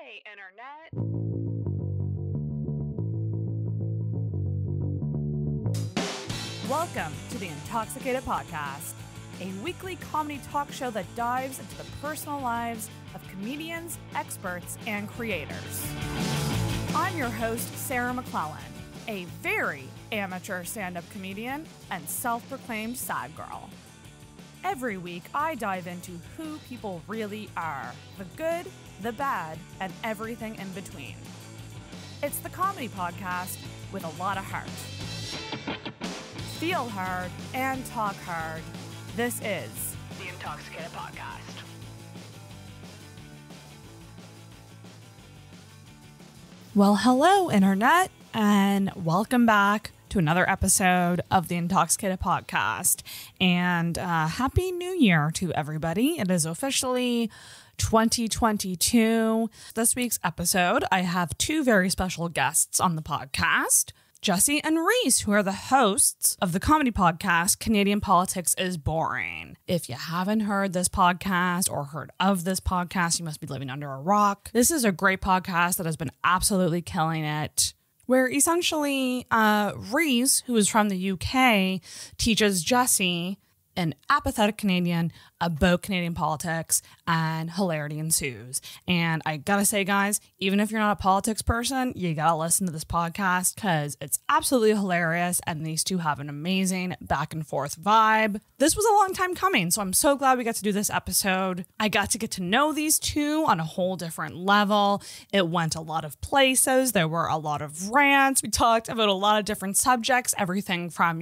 Hey, Internet. Welcome to the Intoxicated Podcast, a weekly comedy talk show that dives into the personal lives of comedians, experts, and creators. I'm your host, Sarah McClellan, a very amateur stand-up comedian and self-proclaimed sad girl. Every week, I dive into who people really are, the good, the bad, and everything in between. It's the comedy podcast with a lot of heart. Feel hard and talk hard. This is the Intoxicated Podcast. Well, hello, Internet, and welcome back to another episode of the Intoxicated Podcast. And Happy New Year to everybody. It is officially 2022. This week's episode, I have two very special guests on the podcast, Jesse and Rhys, who are the hosts of the comedy podcast, Canadian Politics is Boring. If you haven't heard this podcast or heard of this podcast, you must be living under a rock. This is a great podcast that has been absolutely killing it, where essentially Rhys, who is from the UK, teaches Jesse, an apathetic Canadian, about Canadian politics, and hilarity ensues. And I gotta say, guys, even if you're not a politics person, you gotta listen to this podcast because it's absolutely hilarious, and these two have an amazing back and forth vibe. This was a long time coming, so I'm so glad we got to do this episode. I got to get to know these two on a whole different level. It went a lot of places. There were a lot of rants. We talked about a lot of different subjects, everything from,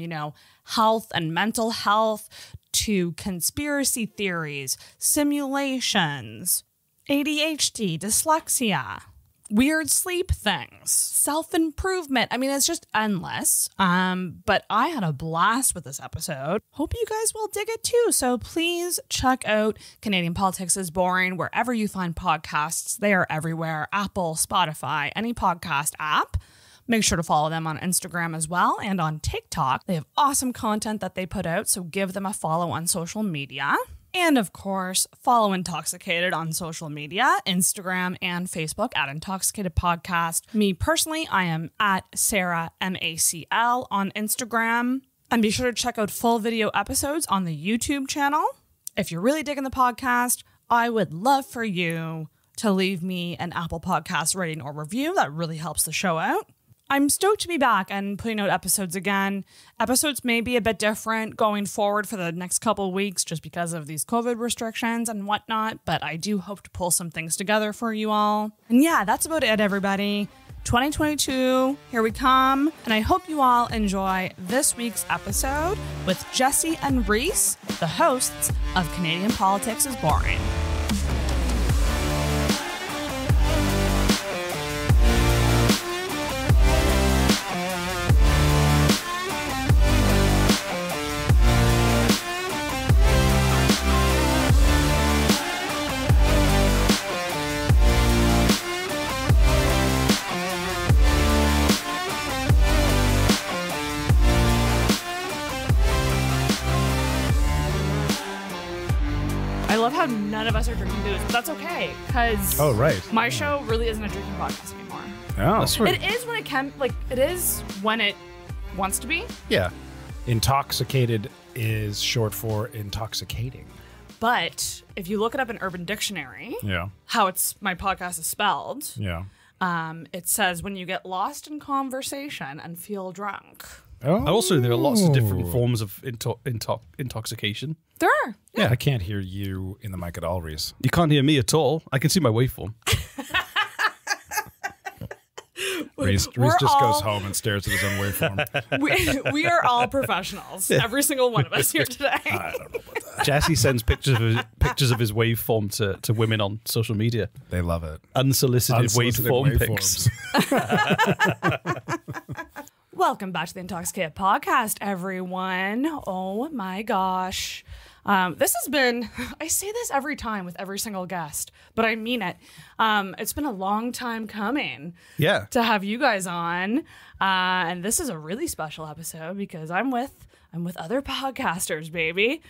health and mental health to conspiracy theories, simulations, ADHD, dyslexia, weird sleep things, self-improvement. I mean, it's just endless. But I had a blast with this episode. Hope you guys will dig it too. So please check out Canadian Politics is Boring wherever you find podcasts. They are everywhere. Apple, Spotify, any podcast app. Make sure to follow them on Instagram as well and on TikTok. They have awesome content that they put out, so give them a follow on social media. And of course, follow Intoxicated on social media, Instagram and Facebook at Intoxicated Podcast. Me personally, I am at Sarah MACL on Instagram. And be sure to check out full video episodes on the YouTube channel. If you're really digging the podcast, I would love for you to leave me an Apple Podcast rating or review. That really helps the show out. I'm stoked to be back and putting out episodes again. Episodes may be a bit different going forward for the next couple of weeks just because of these COVID restrictions and whatnot, but I do hope to pull some things together for you all. And yeah, that's about it, everybody. 2022, here we come. And I hope you all enjoy this week's episode with Jesse and Rhys, the hosts of Canadian Politics is Boring. I love how none of us are drinking booze, but that's okay, because my show really isn't a drinking podcast anymore. Oh, that's right. It is when it can, it is when it wants to be. Yeah. Intoxicated is short for intoxicating. But if you look it up in Urban Dictionary, how my podcast is spelled, it says when you get lost in conversation and feel drunk. Oh. Also, there are lots of different forms of intoxication. There are. Yeah, I can't hear you in the mic at all, Rhys. You can't hear me at all. I can see my waveform. Rhys just goes home and stares at his own waveform. We are all professionals. Every single one of us here today. I don't know about that. Jesse sends pictures of his waveform to women on social media. They love it. Unsolicited waveform pics. Welcome back to the Intoxicated Podcast, everyone. Oh my gosh. This has been, I say this every time with every single guest, but I mean it. It's been a long time coming to have you guys on. And this is a really special episode because I'm with other podcasters, baby.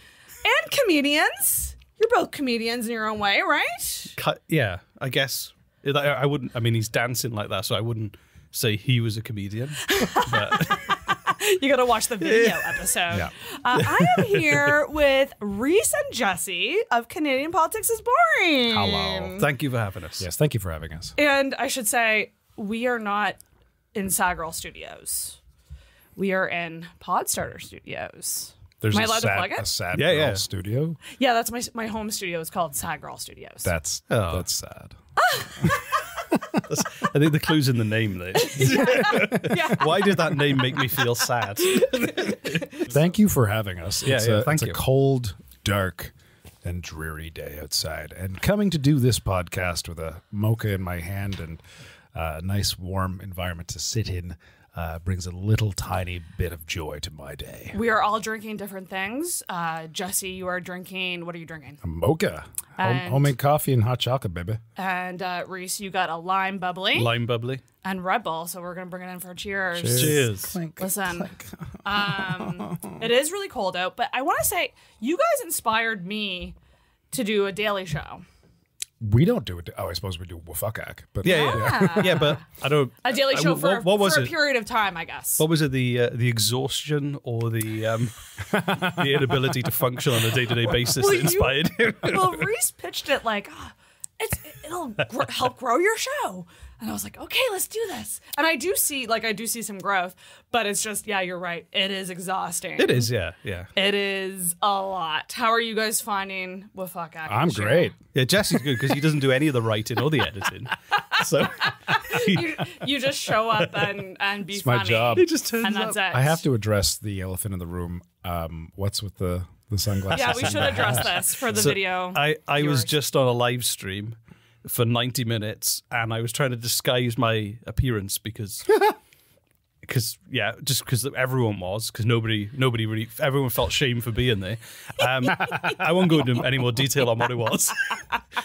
And comedians. You're both comedians in your own way, right? Yeah, I guess. I wouldn't. I mean, he's dancing like that, so I wouldn't say he was a comedian. But you got to watch the video episode. Yeah. I am here with Rhys and Jesse of Canadian Politics is Boring. Hello. thank you for having us. Yes, thank you for having us. And I should say, we are not in Sagirl Studios. We are in Podstarter Studios. There's Am I allowed to plug it? a sad Yeah, girl yeah. studio. Yeah, that's my home studio. It's called Sagirl Studios. That's sad. I think the clue's in the name there. Why did that name make me feel sad? Thank you for having us. Yeah, It's yeah, a, thank it's you. a cold, dark, and dreary day outside. And coming to do this podcast with a mocha in my hand and a nice warm environment to sit in brings a little tiny bit of joy to my day. We are all drinking different things. Jesse, you are drinking, what are you drinking? A mocha. And- Homemade coffee and hot chocolate, baby. And Rhys, you got a lime bubbly Lime bubbly. and Red Bull, so we're going to bring it in for a cheers. Cheers. Clink, Listen, clink. it is really cold out, but I want to say, you guys inspired me to do a daily show. We don't do it. Oh, I suppose we do Wafakak. But Yeah, but I don't. A daily show for, what was for a it? period of time, I guess. What was it? The exhaustion or the the inability to function on a day-to-day basis Well, that inspired you? Well, Rhys pitched it like, it'll help grow your show. And I was like, okay, let's do this. And I do see some growth, but it's just, yeah, you're right. It is exhausting. It is, yeah. It is a lot. How are you guys finding Wafakak? I'm great. Yeah, Jesse's good because he doesn't do any of the writing or the editing. So You just show up and be It's my funny. job. he just turns And that's up. it. I have to address the elephant in the room. What's with the sunglasses? Yeah, we should address this for the video. I was viewers. just on a live stream for 90 minutes and I was trying to disguise my appearance because everyone was, because nobody really, everyone felt shame for being there. I won't go into any more detail on what it was.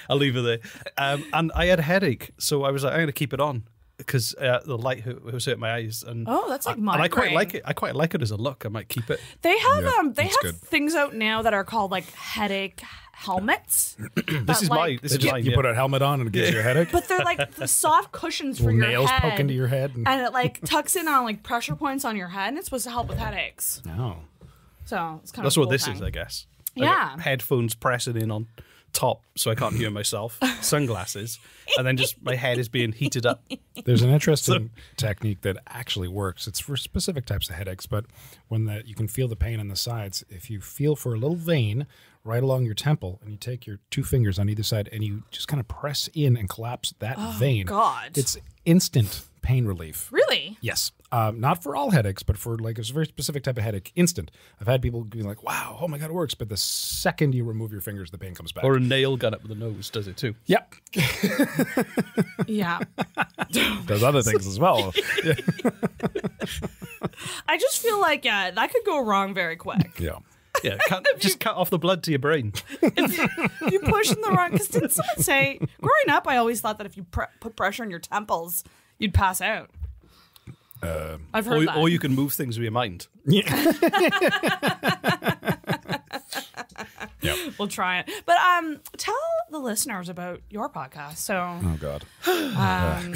I'll leave it there. And I had a headache, so I was like, I'm going to keep it on because the light was hurting my eyes. And that's like and I quite migraine. like it. I quite like it as a look. I might keep it. They have Yeah, they that's have good. things out now that are called like headache helmets. This is like- This is mine. You yeah. put a helmet on and it gives you a headache. But they're like the soft cushions for Little your nails head. poke into your head. And it like tucks in on like pressure points on your head, and it's supposed to help with headaches. Oh. So it's kind That's of what this is, I guess. I Yeah. got headphones pressing in on top so I can't hear myself. Sunglasses, and then just my head is being heated up. There's an interesting technique that actually works. It's for specific types of headaches, but when you can feel the pain on the sides, if you feel for a little vein right along your temple and you take your two fingers on either side and you just kind of press in and collapse that vein. God. It's instant pain relief. Really? Yes. Not for all headaches, but for like a very specific type of headache, instant. I've had people be like, wow, oh my God, it works. But the second you remove your fingers, the pain comes back. Or a nail gun up the nose does it too. Yep. Yeah. Does other things as well. I just feel like that could go wrong very quick. Yeah. Yeah, just cut off the blood to your brain. If you push in the wrong, because didn't someone say growing up? I always thought that if you put pressure on your temples, you'd pass out. I've heard that. Or you can move things with your mind. Yeah. We'll try it. But tell the listeners about your podcast. So Oh God. Um,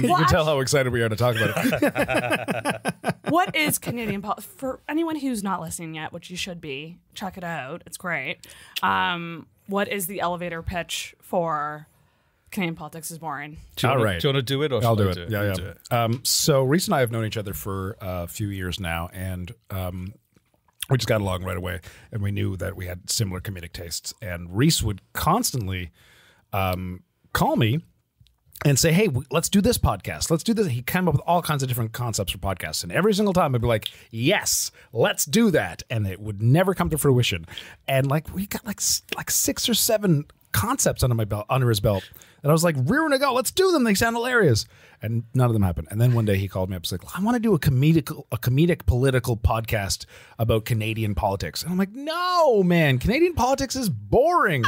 You can tell how excited we are to talk about it. what is Canadian politics? For anyone who's not listening yet, which you should be, check it out. It's great. What is the elevator pitch for Canadian Politics is Boring? do you All wanna- right. Do you want to do it? Or I'll shall do I it. Yeah, You yeah. do it. So Rhys and I have known each other for a few years now, and we just got along right away, and we knew that we had similar comedic tastes. And Rhys would constantly call me and say, hey, let's do this podcast. Let's do this. He came up with all kinds of different concepts for podcasts. And every single time I'd be like, yes, let's do that. And it would never come to fruition. And like we got like 6 or 7 concepts under his belt. And I was like, rearing to go, let's do them. They sound hilarious. And none of them happened. And then one day he called me up. He's like, I want to do a comedic political podcast about Canadian politics. And I'm like, no, man, Canadian politics is boring.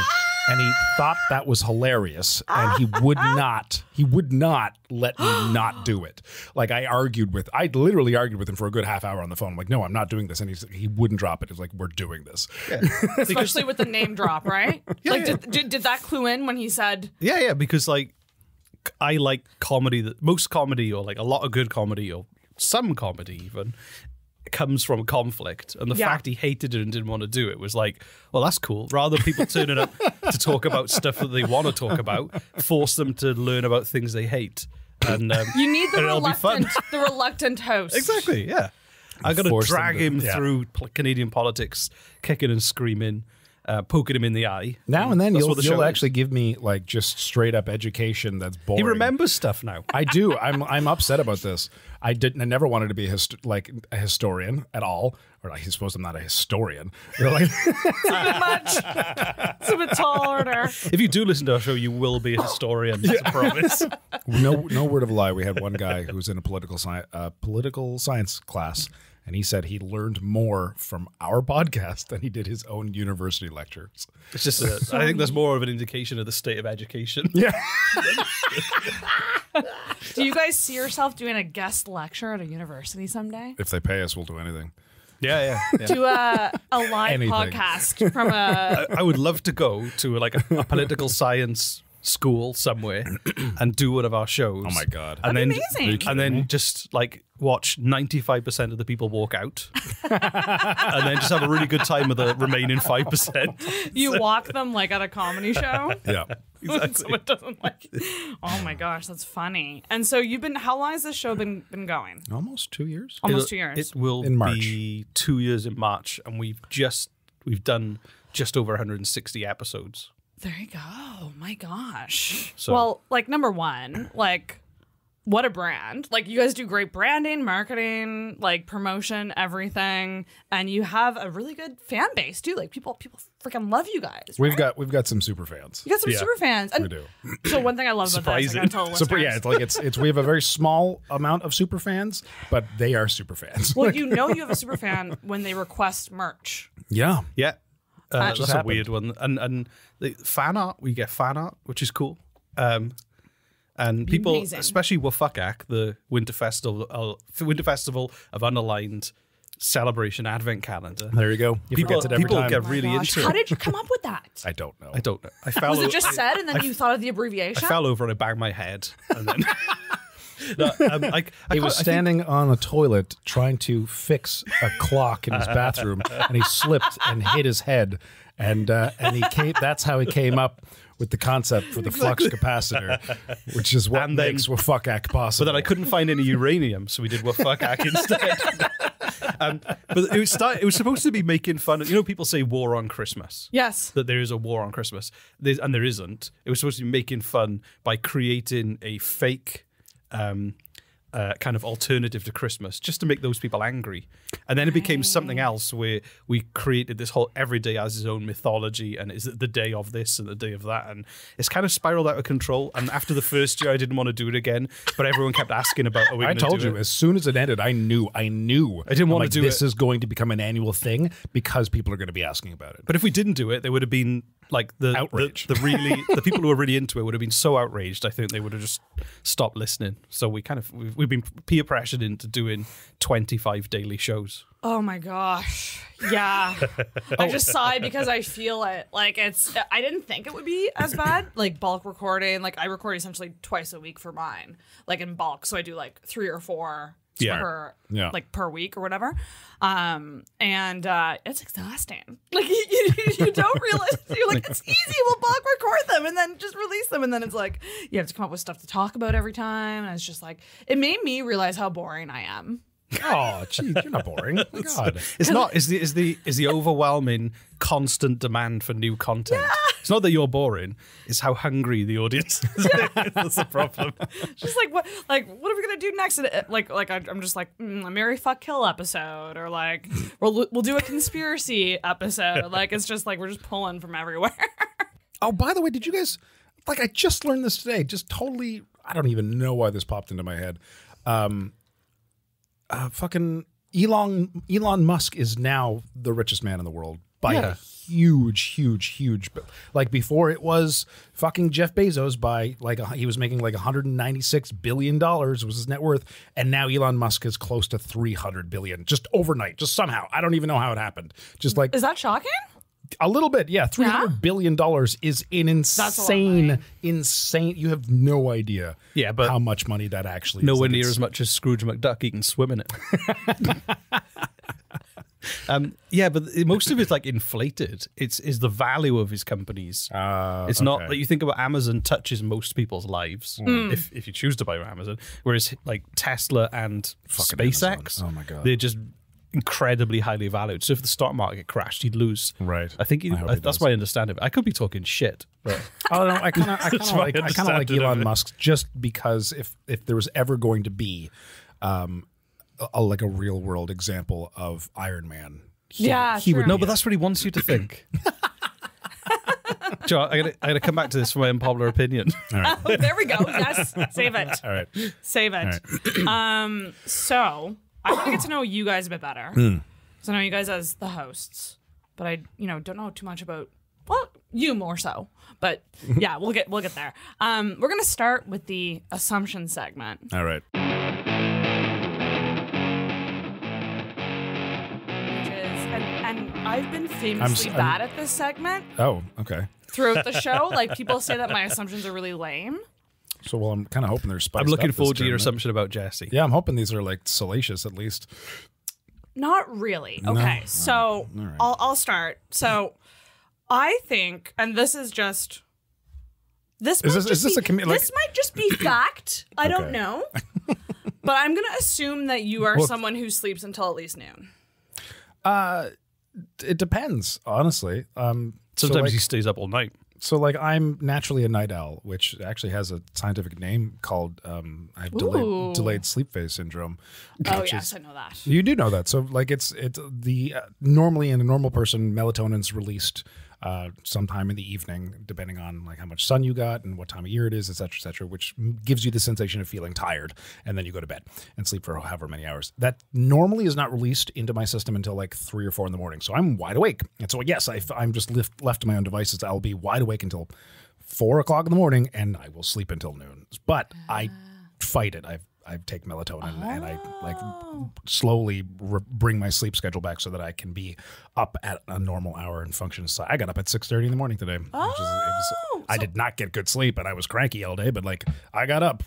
And he thought that was hilarious. And he would not let me not do it. Like I literally argued with him for a good half hour on the phone. I'm like, no, I'm not doing this. And he wouldn't drop it. He's like, we're doing this. Yeah. Especially with the name drop, right? Did that clue in when he said? Yeah, because I like comedy, that most comedy, or like a lot of good comedy, or some comedy even, comes from conflict. And the fact he hated it and didn't want to do it was like, well, that's cool. Rather than people turning up to talk about stuff that they want to talk about, force them to learn about things they hate. And you need the reluctant host. Exactly, yeah. I got to Force drag them to- him through Canadian politics, kicking and screaming, poking him in the eye. Now and then That's what the show you'll is. actually give me like just straight up education that's boring. He remembers stuff now. I do. I'm upset about this. I never wanted to be a historian at all. Or I suppose I'm not a historian. You're like, It's a bit much. It's a bit tall order. If you do listen to our show, you will be a historian. That's a promise. no word of a lie. We had one guy who was in a political science class, and he said he learned more from our podcast than he did his own university lectures. It's just, I think that's more of an indication of the state of education. Yeah. Do you guys see yourself doing a guest lecture at a university someday? If they pay us, we'll do anything. Yeah. Do a live Anything. podcast from a... I would love to go to like a political science school somewhere and do one of our shows. Oh my God. And That'd then, be amazing. And then just like watch 95% of the people walk out and then just have a really good time with the remaining 5%. You walk them like at a comedy show? Yeah. When someone doesn't like it. Oh my gosh, that's funny. And so how long has this show been going? Almost 2 years. Almost 2 years. It will In March. be 2 years in March, and we've done just over 160 episodes. There you go. My gosh. So- Well, like number one, like what a brand. Like you guys do great branding, marketing, like promotion, everything. And you have a really good fan base too. Like people freaking love you guys. We've right? got some super fans. You got some Yeah. super fans. And We do. so one thing I love about this, I gotta tell the Super, yeah, listeners. it's like it's we have a very small amount of super fans, but they are super fans. Well, you know you have a super fan when they request merch. Yeah. Yeah. That's a happened. weird one. And the fan art, we get fan art, which is cool. And people, Amazing. especially Wafukak, the Winter Festival of Underlined Celebration Advent Calendar. There you go. You People, forget it every people time. get Oh my really gosh. into How it. did you come up with that? I don't know. I don't know. I fell Was it o- just said and then you thought of the abbreviation? I fell over and I banged my head. And then No, He was standing on a toilet trying to fix a clock in his bathroom, and he slipped and hit his head. And he came. That's how he came up with the concept for the flux capacitor, which is what And then- makes Wafukak possible. But then I couldn't find any uranium, so we did Wafukak instead. But it was supposed to be making fun of, people say war on Christmas. Yes. That there is a war on Christmas. And there isn't. It was supposed to be making fun by creating a fake kind of alternative to Christmas, just to make those people angry. And then it became something else where we created this whole every day has its own mythology, and is it the day of this and the day of that, and it's kind of spiraled out of control. And after the first year I didn't want to do it again, but everyone kept asking about, are we I gonna told do you, it? as soon as it ended, I knew. I didn't want to do this it. is going to become an annual thing because people are going to be asking about it. But if we didn't do it, there would have been like the Outrage. the people who were really into it would have been so outraged. I think they would have just stopped listening. So we've been peer pressured into doing 25 daily shows. Oh my gosh. Yeah. I just sigh because I feel it. Like I didn't think it would be as bad. Like bulk recording. Like I record essentially twice a week for mine. Like in bulk. So I do like 3 or 4 per per week or whatever. And it's exhausting. Like you don't realize, you're like, it's easy, we'll bulk record them and then just release them. And then it's like you have to come up with stuff to talk about every time. And it's just like, it made me realize how boring I am. Oh, gee, you're not boring. My God. It's not. Is the overwhelming constant demand for new content? Yeah. It's not that you're boring. It's how hungry the audience is. That's the problem. Just like what are we gonna do next? And I'm just like a Mary Fuck Kill episode, or like we'll do a conspiracy episode. Like it's just like we're just pulling from everywhere. Oh, by the way, did you guys I just learned this today? Just totally, I don't even know why this popped into my head. Fucking Elon Musk is now the richest man in the world by a huge. Like before, it was fucking Jeff Bezos by he was making like $196 billion was his net worth, and now Elon Musk is close to $300 billion just overnight, just somehow. I don't even know how it happened. Just like Is that shocking? A little bit, yeah. $300 billion is an insane. You have no idea but how much money that actually is. Nowhere near as much as Scrooge McDuck. He can swim in it. But most of it's like inflated. Is the value of his companies. It's not like you think about Amazon touches most people's lives if you choose to buy Amazon. Whereas like Tesla and SpaceX, oh my God, they're just incredibly highly valued. So if the stock market crashed, he'd lose. Right. I think that's my understanding. I could be talking shit. But oh no, I kind of like Elon Musk just because if there was ever going to be like a real world example of Iron Man, he would know. But that's what he wants you to think. Joe, I gotta come back to this for my unpopular opinion. All right. Oh, there we go. Yes, save it. All right, save it. Right. So I want to get to know you guys a bit better. So I know you guys as the hosts, but I don't know too much about you more so. But yeah, we'll get there. We're gonna start with the assumption segment. All right. And I've been famously bad at this segment. Oh, okay. Throughout the show, like people say that my assumptions are really lame. So, well, I'm kind of hoping they're spiced I'm looking up forward to your tournament. assumption about Jesse. Yeah, I'm hoping these are like salacious at least. Not really. Okay, so right. I'll start. So I think, and this is just this might just be fact. I don't know, but I'm gonna assume that you are someone who sleeps until at least noon. It depends, honestly. Sometimes he stays up all night. So, like, I'm naturally a night owl, which actually has a scientific name called I have delayed sleep phase syndrome. Oh yes, I know that. You do know that. So, like, it's the normally in a normal person, melatonin's released sometime in the evening, depending on like how much sun you got and what time of year it is, et cetera, which gives you the sensation of feeling tired, and then you go to bed and sleep for however many hours. That normally is not released into my system until like 3 or 4 in the morning. So I'm wide awake, and so yes, I'm just left to my own devices. I'll be wide awake until 4 o'clock in the morning, and I will sleep until noon. But I fight it. I take melatonin and I like slowly bring my sleep schedule back so that I can be up at a normal hour and function. So I got up at 6:30 in the morning today. I did not get good sleep and I was cranky all day, but like I got up.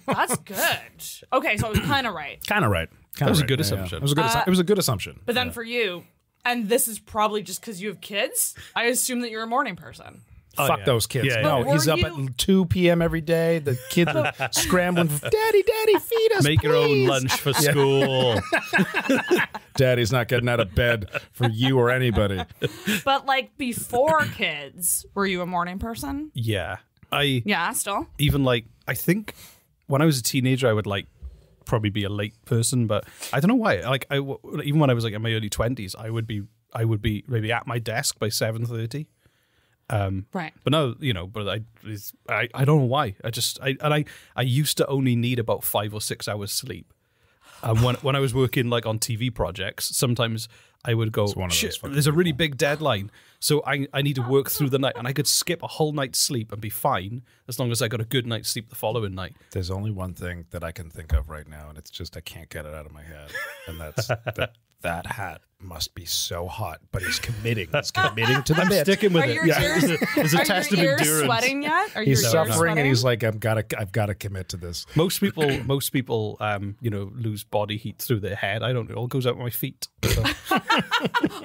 That's good. Okay, so I was kind of right. Kind of right. That was a good assumption. It was a good assumption. But then for you, and this is probably just because you have kids, I assume that you're a morning person. Fuck those kids. Yeah, no, he's up at 2 p.m. every day. The kids are scrambling. Daddy, feed us, Make your own please." lunch for school. Daddy's not getting out of bed for you or anybody. But like before kids, were you a morning person? Yeah. Yeah, still. Even like, I think when I was a teenager, I would like probably be a late person, but I don't know why. Like, even when I was like in my early 20s, I would be maybe at my desk by 7:30. Right. But no, but I don't know why. I used to only need about 5 or 6 hours sleep. When I was working like on TV projects, sometimes I would go, shit, there's a really big deadline, so I need to work through the night, and I could skip a whole night's sleep and be fine as long as I got a good night's sleep the following night. There's only one thing that I can think of right now, and it's just I can't get it out of my head, and that's that hat must be so hot, but he's committing. He's committing to the bit. Sticking with Are it. your ears, There's a test of endurance. Sweating yet? Are He's your ears suffering, sweating? and he's like, I've got to commit to this. Most people, lose body heat through their head. I don't. It all goes out my feet. So.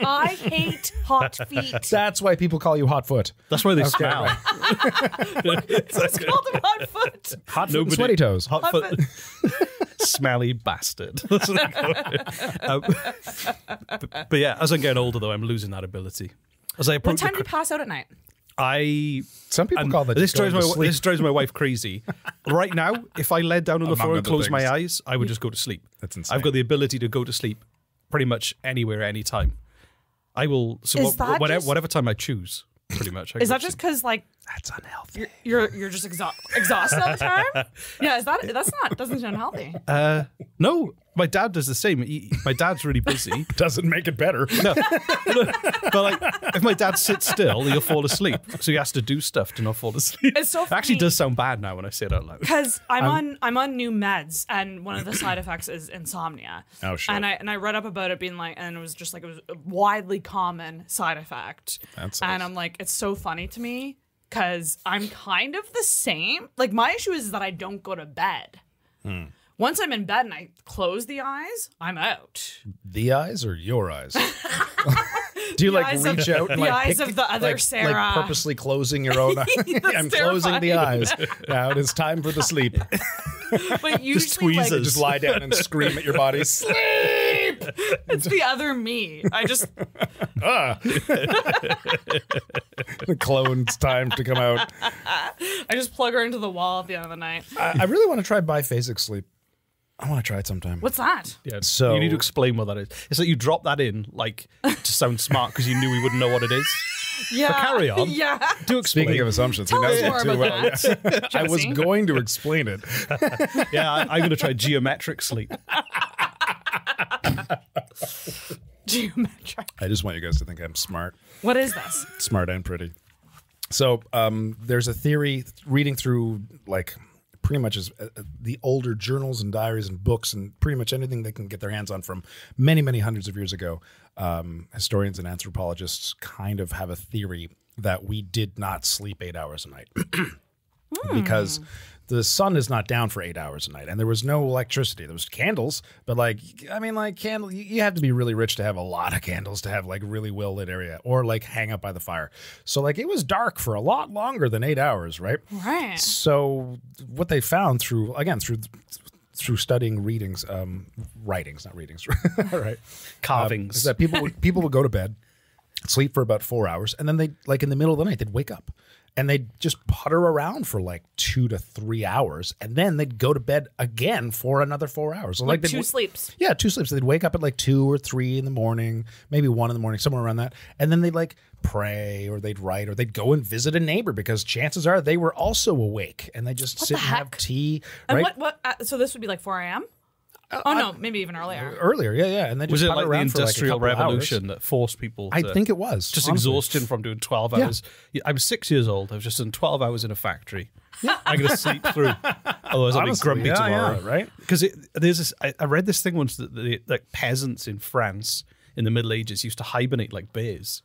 I hate hot feet. That's why people call you Hot Foot. That's why they smell. It's called a hot foot. Hot Foot and Sweaty Toes. Hot foot. Smelly bastard. That's what they call it. But yeah, as I'm getting older, though, I'm losing that ability. As I approach What time do you pass out at night? Some people call that this drives my wife crazy. Right now, if I laid down on the floor and closed my eyes, I would just go to sleep. That's insane. I've got the ability to go to sleep pretty much anywhere, anytime. I will. So whatever time I choose, pretty much. Is that just because like That's unhealthy. You're just exhausted all the time? Yeah, doesn't sound healthy. No, my dad does the same. My dad's really busy. Doesn't make it better. No. But like, if my dad sits still, he'll fall asleep. So he has to do stuff to not fall asleep. It's so funny. It actually does sound bad now when I say it out loud. Because I'm on new meds, and one of the side effects is insomnia. Oh shit! And I read up about it being like, and it was just like it was a widely common side effect. That's and I'm like, it's so funny to me because I'm kind of the same. Like my issue is that I don't go to bed. Once I'm in bed and I close the eyes, I'm out. The eyes or your eyes? Do you like reach out and the like eyes pick, of the other like, Sarah? Like purposely closing your own eyes? I'm closing the eyes. Now it is time for the sleep. But usually, tweezes. like, Just lie down and scream at your body. Sleep! it's the other me. I just The clone's time to come out. plug her into the wall at the end of the night. I really want to try biphasic sleep. I want to try it sometime. What's that? Yeah, So- you need to explain what that is. It's like you drop that in, like, to sound smart because you knew we wouldn't know what it is. Yeah. But carry on. Yeah. Do explain. Speaking of assumptions, Tell he knows us it more too about well. that. I was Jesse. going to explain it. Yeah, I'm going to try geometric sleep. Geometric. I just want you guys to think I'm smart. What is this? Smart and pretty. So there's a theory reading through like pretty much the older journals and diaries and books and pretty much anything they can get their hands on from many, many hundreds of years ago. Historians and anthropologists kind of have a theory that we did not sleep 8 hours a night because the sun is not down for 8 hours a night and there was no electricity. There was candles, but candle, you have to be really rich to have a lot of candles to have like really well lit area or like hang up by the fire. So like it was dark for a lot longer than 8 hours, right? Right. So what they found through studying writings, not readings, right? Carvings. Is that people would go to bed, sleep for about 4 hours, and then they like in the middle of the night they'd wake up and they'd just putter around for like 2 to 3 hours, and then they'd go to bed again for another 4 hours. So Like they'd two sleeps. Yeah, 2 sleeps. They'd wake up at like 2 or 3 in the morning, maybe 1 in the morning, somewhere around that, and then they'd like pray or they'd write or they'd go and visit a neighbor because chances are they were also awake and they just sit and have tea. And Right? what? So this would be like 4 a.m. Oh no, maybe even earlier. Earlier, yeah, and they just Was it putter like the around for, Industrial like, a couple of Revolution that forced people to... I think it was. Just honestly. exhaustion from doing 12 hours. Yeah, I was 6 years old. I was just in 12 hours in a factory. I'm going to sleep through. Otherwise, I'll be Honestly, grumpy yeah, tomorrow. yeah, right? Because there's this. I read this thing once that the like peasants in France in the Middle Ages used to hibernate like bears,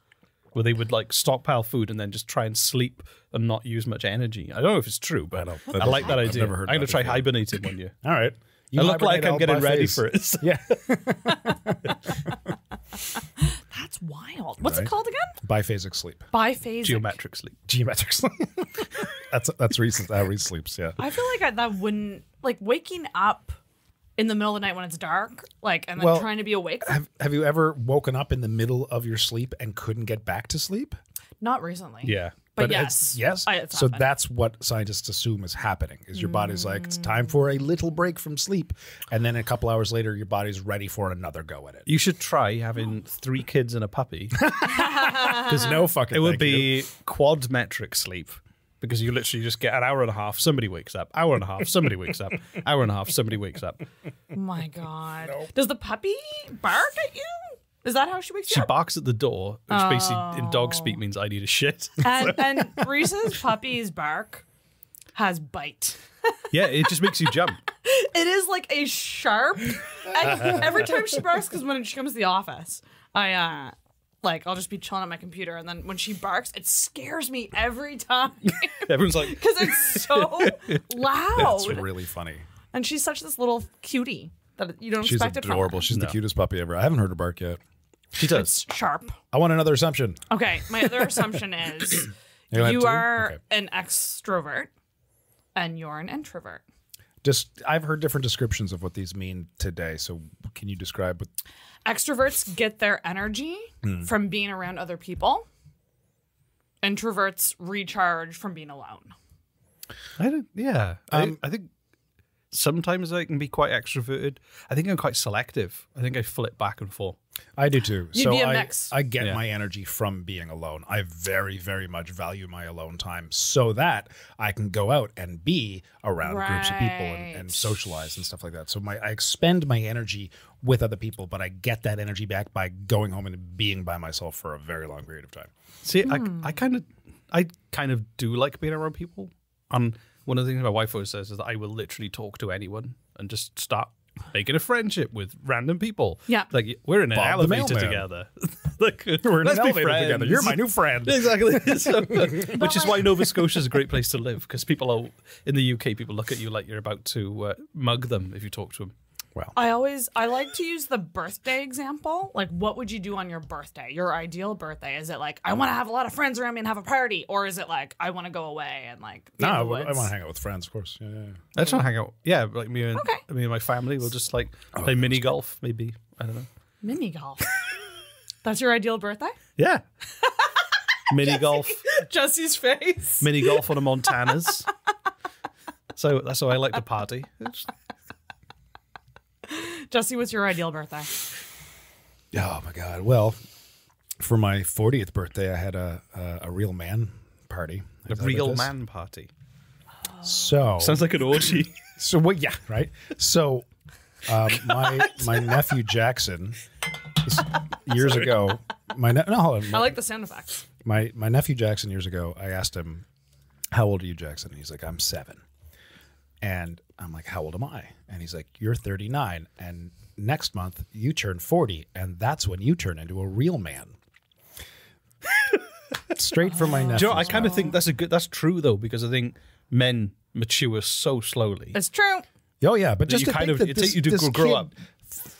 where they would like stockpile food and then just try and sleep and not use much energy. I don't know if it's true, but I like that idea. never heard I'm going that to try before. hibernating one year. All right. I look like I'm getting ready face. for it. Yeah. That's wild. What's it Right. called again? Biphasic sleep. Biphasic. Geometric sleep. Geometric sleep. that's recent. How Rhys sleeps, yeah. I feel like that wouldn't like waking up in the middle of the night when it's dark, like, and then Well, trying to be awake. Have you ever woken up in the middle of your sleep and couldn't get back to sleep? Not recently. Yeah. But it's- yes. yes. It's So happened. that's what scientists assume is happening. Is your body's like, it's time for a little break from sleep, and then a couple hours later, your body's ready for another go at it. You should try having 3 kids and a puppy. There's no fucking. It would thank you. be quad metric sleep because you literally just get an hour and a half, somebody wakes up, hour and a half, somebody wakes up, hour and a half, somebody wakes up. Oh my god. Does the puppy bark at you? Is that how she wakes She you up? barks at the door, which basically in dog speak means I need a shit. And Rhys's puppy's bark has bite. Yeah, it just makes you jump. It is like a sharp. Every time she barks, because when she comes to the office, I'll just be chilling at my computer, and then when she barks, it scares me every time Everyone's like, because it's so loud. That's really funny. And she's such this little cutie that you don't She's expect it from adorable. her. She's the cutest puppy ever. I haven't heard her bark yet. she does. It's sharp. I want another assumption. Okay, my other assumption is You have you two? are Okay. an extrovert and you're an introvert. I've heard different descriptions of what these mean today. So can you describe what? Extroverts get their energy from being around other people. Introverts recharge from being alone. I think sometimes I can be quite extroverted. I think I'm quite selective. I think I flip back and forth. I do too. You'd be a mix. I get my energy from being alone. I very, very much value my alone time so that I can go out and be around groups of people and socialize and stuff like that. So I expend my energy with other people, but I get that energy back by going home and being by myself for a very long period of time. See, I kind of do like being around people. And one of the things my wife always says is that I will literally talk to anyone and just start making a friendship with random people. Yeah. Like, we're in an Bob the elevator mailman. together. Like, We're in let's an be elevator friends. together. You're my new friend. Exactly. So, which is why Nova Scotia is a great place to live, because people are, in the UK, people look at you like you're about to mug them if you talk to them. Well, I like to use the birthday example. Like, what would you do on your birthday? Your ideal birthday? Is it like, I want to have a lot of friends around me and have a party? Or is it like, I want to go away and like be in the I woods? want to hang out with friends, of course. Yeah. I just want to hang out. Yeah, like me and my family will just like play mini golf, maybe. I don't know. Mini golf. That's your ideal birthday? Yeah. Mini golf. Jesse's face. Mini golf on a Montana's. So that's how I like to party. Jesse, what's your ideal birthday? Oh my God. Well, for my 40th birthday, I had a real man party. A real man party. So Sounds like an orgy. So what? Yeah, right. So my nephew Jackson years ago. I like the sound effects. My nephew Jackson years ago. I asked him, "How old are you, Jackson?" And he's like, "I'm 7." And I'm like, "How old am I?" And he's like, "You're 39, and next month you turn 40, and that's when you turn into a real man." Straight from my nephew. Do you know, I kind of think that's true though, because I think men mature so slowly. It's true. Oh yeah, but just you to kind think of that it takes you to this grow kid, up.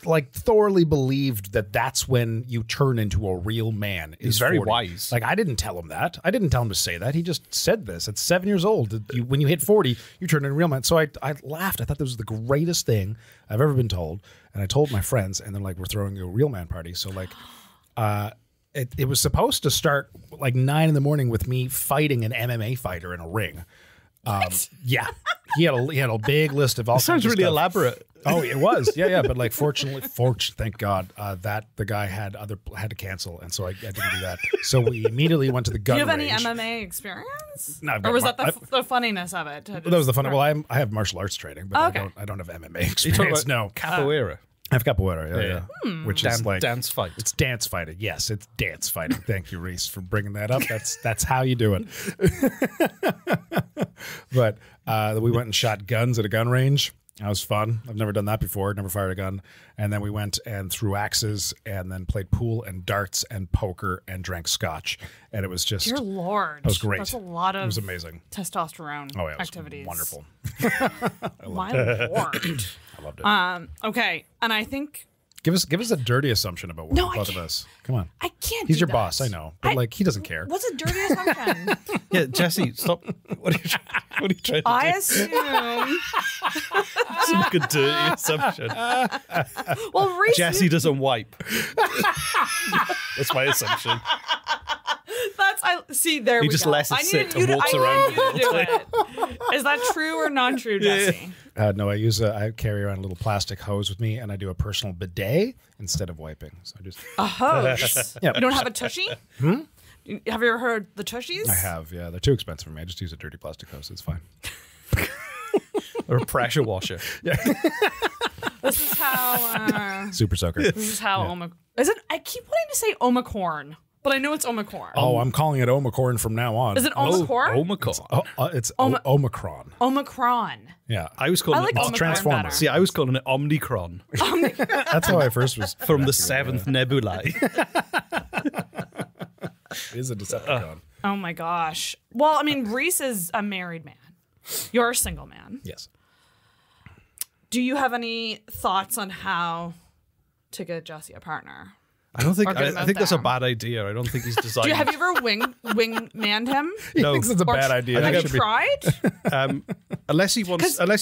Like thoroughly believed that that's when you turn into a real man. He's very wise. Like I didn't tell him that. I didn't tell him to say that. He just said this at 7 years old. When you hit 40, you turn into a real man. So I laughed. I thought this was the greatest thing I've ever been told. And I told my friends, and they're like, "We're throwing you a real man party." So like, it was supposed to start like 9 in the morning with me fighting an MMA fighter in a ring. Yeah, he had a big list of all. Sounds really elaborate. Oh, it was. Yeah. But like, thank God that the guy had to cancel, and so I didn't do that. So we immediately went to the gun Do you have range. any MMA experience? No, or was that the funniness of it? That was the fun. Well, I have martial arts training, but I don't have MMA experience. No, Capoeira. I have capoeira. Yeah. Which is like dance fight. It's dance fighting. Yes, it's dance fighting. Thank you, Rhys, for bringing that up. That's how you do it. But we went and shot guns at a gun range. That was fun. I've never done that before. Never fired a gun. And then we went and threw axes, and then played pool and darts and poker and drank scotch. And it was just, Dear Lord, it was great. That's a lot of It was amazing. testosterone Oh yeah, it was activities. wonderful. My Lord. I loved it. Okay, and I think Give us a dirty assumption about No, I both of can't. us. Come on. I can't. He's do your that. boss, I know, but like he doesn't care. What's a dirty assumption? Yeah, Jesse, stop. What are you trying to I do? assume. It's like a dirty assumption. Well, Rhys, Jesse doesn't wipe. That's my assumption. see. There He we just go. lets it I sit needed and walks around you to do it. Is that true or non-true, Jesse? No, I carry around a little plastic hose with me, and I do a personal bidet instead of wiping. So I just A hose. Yeah. You don't have a tushy? Have you ever heard the tushies? I have. Yeah, they're too expensive for me. I just use a dirty plastic hose. It's fine. Or a pressure washer. This is how. Super soaker. This is how Is it? I keep wanting to say Omicorn, but I know it's Omicorn. Oh, I'm calling it Omicorn from now on. Is it Omicorn? Omicron. It's Omicron. Omicron. Yeah, I was calling I like it Omicron Transformers. better. See, I was calling it Omnicron that's how I first was. from the 7th nebulae. It is a Decepticon. Oh my gosh. Well, I mean, Rhys is a married man. You're a single man. Yes. Do you have any thoughts on how to get Jesse a partner? I don't think. Or get him I out think that's a there. bad idea. I don't think he's designed. Have you ever wingmanned him? He No. thinks it's a Or bad idea. Have I you should be- tried? Unless he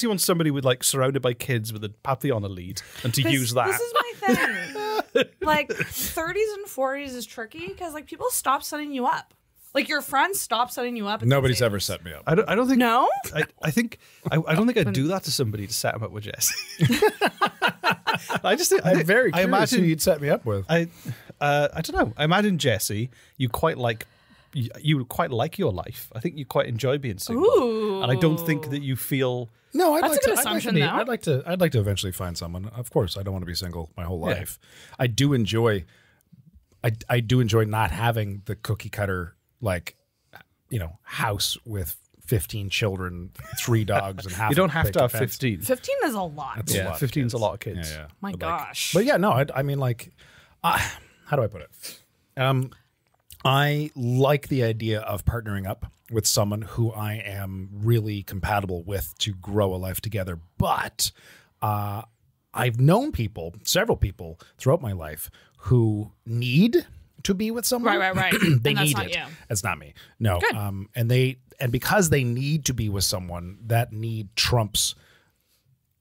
wants somebody with like surrounded by kids with a Papillon lead and to use that. This is my thing. Like 30s and 40s is tricky because like people stop setting you up. Like your friends stop setting you up? Nobody's ever set me up. I don't think. No? I don't think I'd do that to somebody to set them up with Jesse. I just think I'm very curious I imagine who you'd set me up with. I don't know. I imagine Jesse, you quite like your life. I think you quite enjoy being single. Ooh. And I don't think that you feel. No, That's a good assumption, though. I'd like to eventually find someone. Of course, I don't want to be single my whole life. I do enjoy. I do enjoy not having the cookie cutter, like, house with 15 children, 3 dogs, and half. You don't have big to have fence. 15. 15 is a lot. That's a lot of 15 is a kids. lot of kids. Yeah. My gosh. But yeah, no, I mean, like, how do I put it? I like the idea of partnering up with someone who I am really compatible with to grow a life together. But I've known several people throughout my life who need to be with someone. Right. They And that's need not it. you. It's not me. No. Good. And because they need to be with someone, that need trumps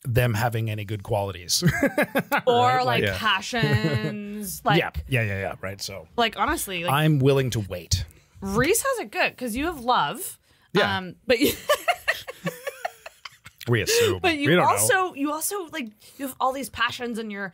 them having any good qualities. Or like Yeah. passions. Like, yeah. Right. So like honestly, like I'm willing to wait. Rhys has it good because you have love. Yeah. But you, We assume. but we you don't also know. you also like you have all these passions and you're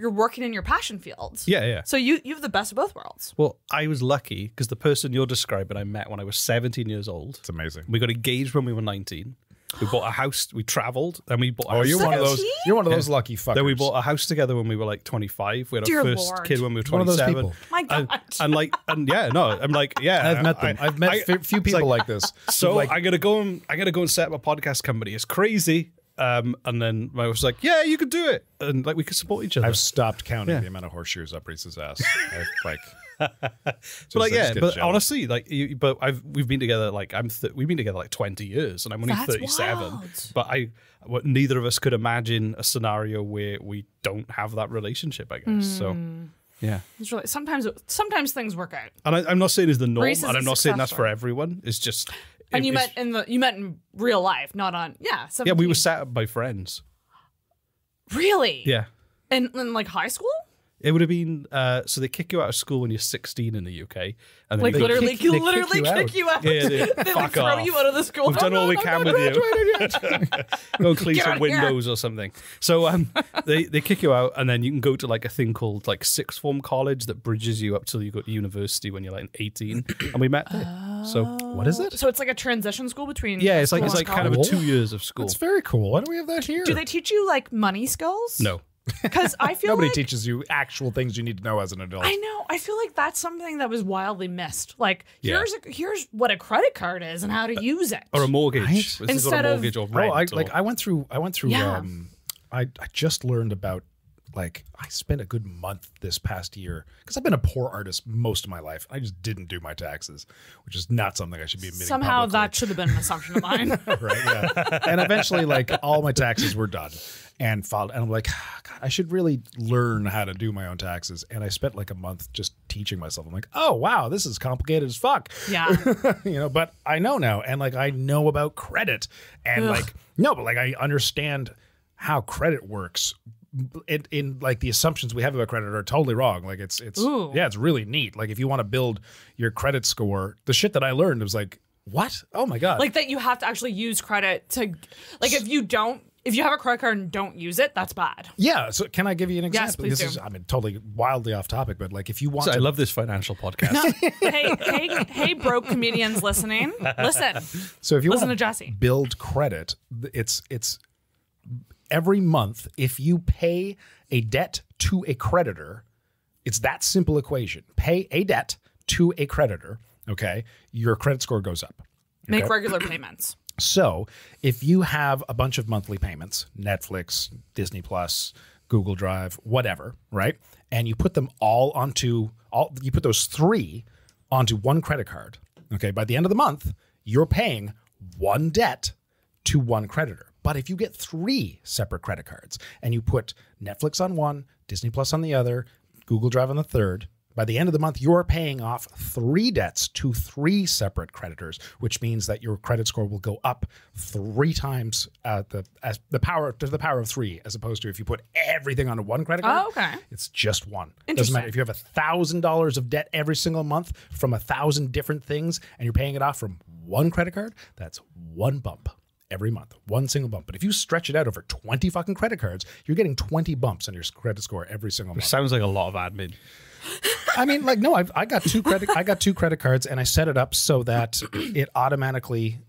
working in your passion fields. Yeah. So you have the best of both worlds. Well, I was lucky because the person you're describing I met when I was 17 years old. It's amazing. We got engaged when we were 19. We bought a house. We traveled. Then we bought a Oh, house. you're one of those. 17? You're one of those lucky fuckers. Then we bought a house together when we were like 25. We had Dear our first Lord. kid when we were One of those 27. people. My God. And yeah, no, I'm like, yeah. I've met them. I've met few people like this. So like, I'm gonna go and set up a podcast company. It's crazy. And then I was like, yeah, you could do it, and like we could support each other. I've stopped counting the amount of horseshoes up Rhys's ass. But like, yeah, but honestly, like, we've been together like we've been together like 20 years, and I'm only That's 37. wild. But neither of us could imagine a scenario where we don't have that relationship. I guess so. Yeah, It's really sometimes things work out. and I'm not saying it's the norm, Rhys is and a I'm not saying that's success for story. everyone. It's just. And you it's- met in real life, not on Yeah, 17. we were set up by friends. Really? Yeah. In like high school? It would have been so they kick you out of school when you're 16 in the UK, and then Like you go- literally kick you kick you out. Yeah, they like fuck throw off. you out of the school. We've done all we can with you. Go and clean Get some out of here. windows or something. So they kick you out, and then you can go to like a thing called like sixth form college that bridges you up till you go to university when you're like 18. And we met there. So what is it? So it's like a transition school between yeah, it's like school and kind of a college? 2 years of school. That's very cool. Why don't we have that here? Do they teach you like money skills? No. Because I feel Nobody like teaches you actual things you need to know as an adult. I know. I feel like that's something that was wildly missed. Like Yeah. here's what a credit card is and how to use it. Or a mortgage. Right? This is what Instead a of- mortgage or Oh, rent. I went through. Yeah. I just learned about. Like, I spent a good month this past year because I've been a poor artist most of my life. I just didn't do my taxes, which is not something I should be admitting Somehow publicly. that should have been an assumption of mine. Right? Yeah. And eventually, like, all my taxes were done and filed. And I'm like, God, I should really learn how to do my own taxes. And I spent like a month just teaching myself. I'm like, oh, wow, this is complicated as fuck. Yeah. But I know now. And like, I know about credit. And like, no, but like, I understand how credit works. In like the assumptions we have about credit are totally wrong. Like it's Ooh. yeah, it's really neat. Like if you want to build your credit score, the shit that I learned was like, what? Oh my God. Like that you have to actually use credit to like if you have a credit card and don't use it, that's bad. yeah. So can I give you an example? Yes, please this do. is, I mean, totally wildly off topic, but like if you want So I to love this financial podcast. Hey, broke comedians listening. Listen. so if you listen want to Jesse. build credit, it's every month, if you pay a debt to a creditor, it's that simple equation. Pay a debt to a creditor, okay? Your credit score goes up. Make regular payments. So if you have a bunch of monthly payments, Netflix, Disney Plus, Google Drive, whatever, right? And you put them you put those 3 onto one credit card, okay? By the end of the month, you're paying one debt to one creditor. But if you get 3 separate credit cards and you put Netflix on one, Disney Plus on the other, Google Drive on the third, By the end of the month, you're paying off 3 debts to 3 separate creditors, which means that your credit score will go up 3 times to the power of 3, as opposed to if you put everything onto one credit card. Oh, okay. It's just one. Interesting. Doesn't matter if you have $1,000 of debt every single month from 1,000 different things, and you're paying it off from one credit card. That's one bump every month, one single bump. But if you stretch it out over 20 fucking credit cards, you're getting 20 bumps on your credit score every single month. Sounds like a lot of admin. I mean, like, no, I got 2 credit cards, and I set it up so that it automatically,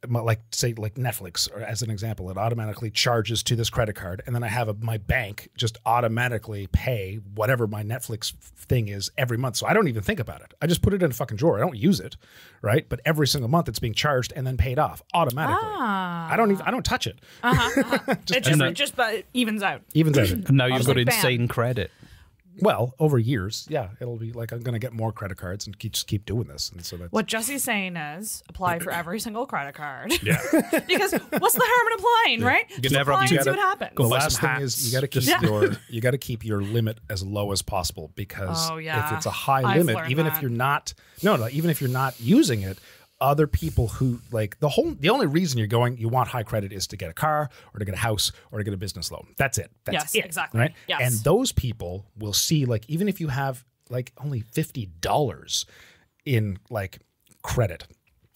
like say like Netflix, or as an example, it automatically charges to this credit card, and then I have my bank just automatically pay whatever my Netflix thing is every month. So I don't even think about it. I just put it in a fucking drawer. I don't use it, right? But every single month it's being charged and then paid off automatically. I don't touch it. It just it evens out. Evens out. And now you've got like, bam. insane credit. Well, over years, yeah, it'll be like I'm going to get more credit cards and just keep doing this. And so that's What Jesse's saying is apply for every single credit card. yeah. Because what's the harm in applying, right? You Just never apply have and to see what happens. The Go buy last some thing is hats. you got to keep your limit as low as possible, because Oh, yeah. if it's a high I've limit, learned even that. if you're not even if you're not using it, other people who like the only reason you want high credit is to get a car or to get a house or to get a business loan. That's it. That's Yes, it, exactly. Right? Yes. And those people will see, like, even if you have like only $50 in like credit,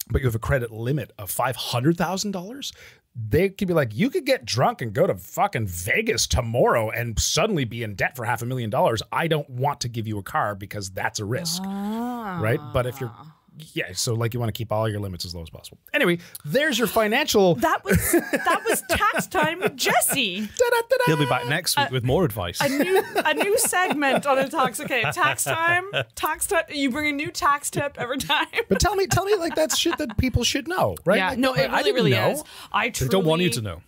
but you have a credit limit of $500,000, they could be like, you could get drunk and go to fucking Vegas tomorrow and suddenly be in debt for $500,000. I don't want to give you a car because that's a risk, right? But if you're so like you want to keep all your limits as low as possible. Anyway, there's your financial. That was tax time with Jesse. He'll be back next week with more advice. A new segment on Intoxicated. Tax time. You bring a new tax tip every time. But tell me, like, that's shit that people should know, right? Yeah, Like, no, it I really, didn't really know. is. I They don't want you to know.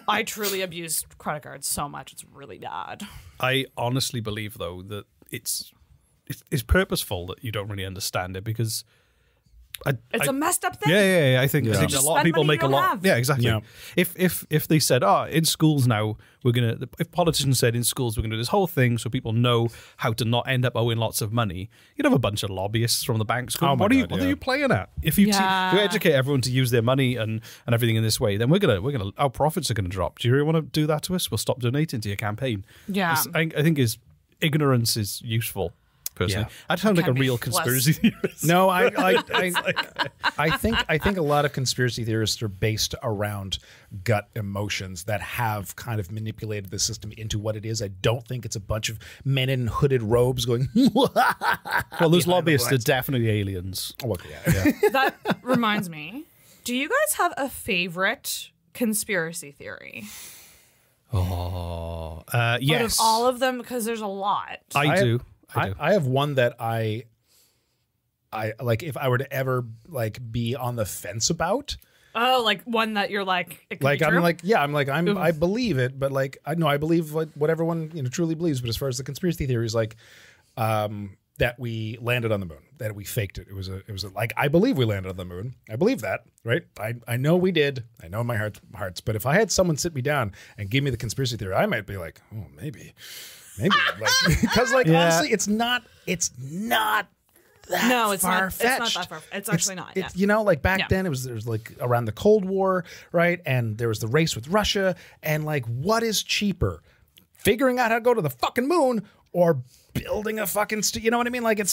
I truly abuse credit cards so much. It's really bad. I honestly believe, though, that it's purposeful that you don't really understand it, because It's a messed up thing. Yeah. I think a Just lot of spend people money make you a don't lot. have. Yeah, exactly. Yeah. If they said, in schools now if politicians said in schools we're gonna do this whole thing so people know how to not end up owing lots of money, you'd have a bunch of lobbyists from the banks going, Oh my what God, are you playing at? If you educate everyone to use their money and everything in this way, then we're gonna our profits are gonna drop. Do you really want to do that to us? We'll stop donating to your campaign. Yeah. I think ignorance is useful. Personally, Yeah. I sound like a Can be real less. conspiracy theorist. No, I think a lot of conspiracy theorists are based around gut emotions that have kind of manipulated the system into what it is. I don't think it's a bunch of men in hooded robes going. Well, those lobbyists are definitely aliens. Oh, okay, yeah. That reminds me. Do you guys have a favorite conspiracy theory? Oh, Out yes. of all of them, because there's a lot. I do. I have one that I like, if I were to ever like be on the fence about. Oh, like one that you're like, it could Like be true? I believe it, but like I believe what everyone truly believes. But as far as the conspiracy theories, like that we landed on the moon, that we faked it. It was like, I believe we landed on the moon. I believe that, right? I know we did. I know in my hearts. But if I had someone sit me down and give me the conspiracy theory, I might be like, oh, maybe, like, because like honestly, it's not that No, it's not. far-fetched. It's not that far. It's actually not. Yeah. Like back Yeah. then there was like around the Cold War, right? And there was the race with Russia, and like, what is cheaper, figuring out how to go to the fucking moon or building a fucking you know what I mean? Like, it's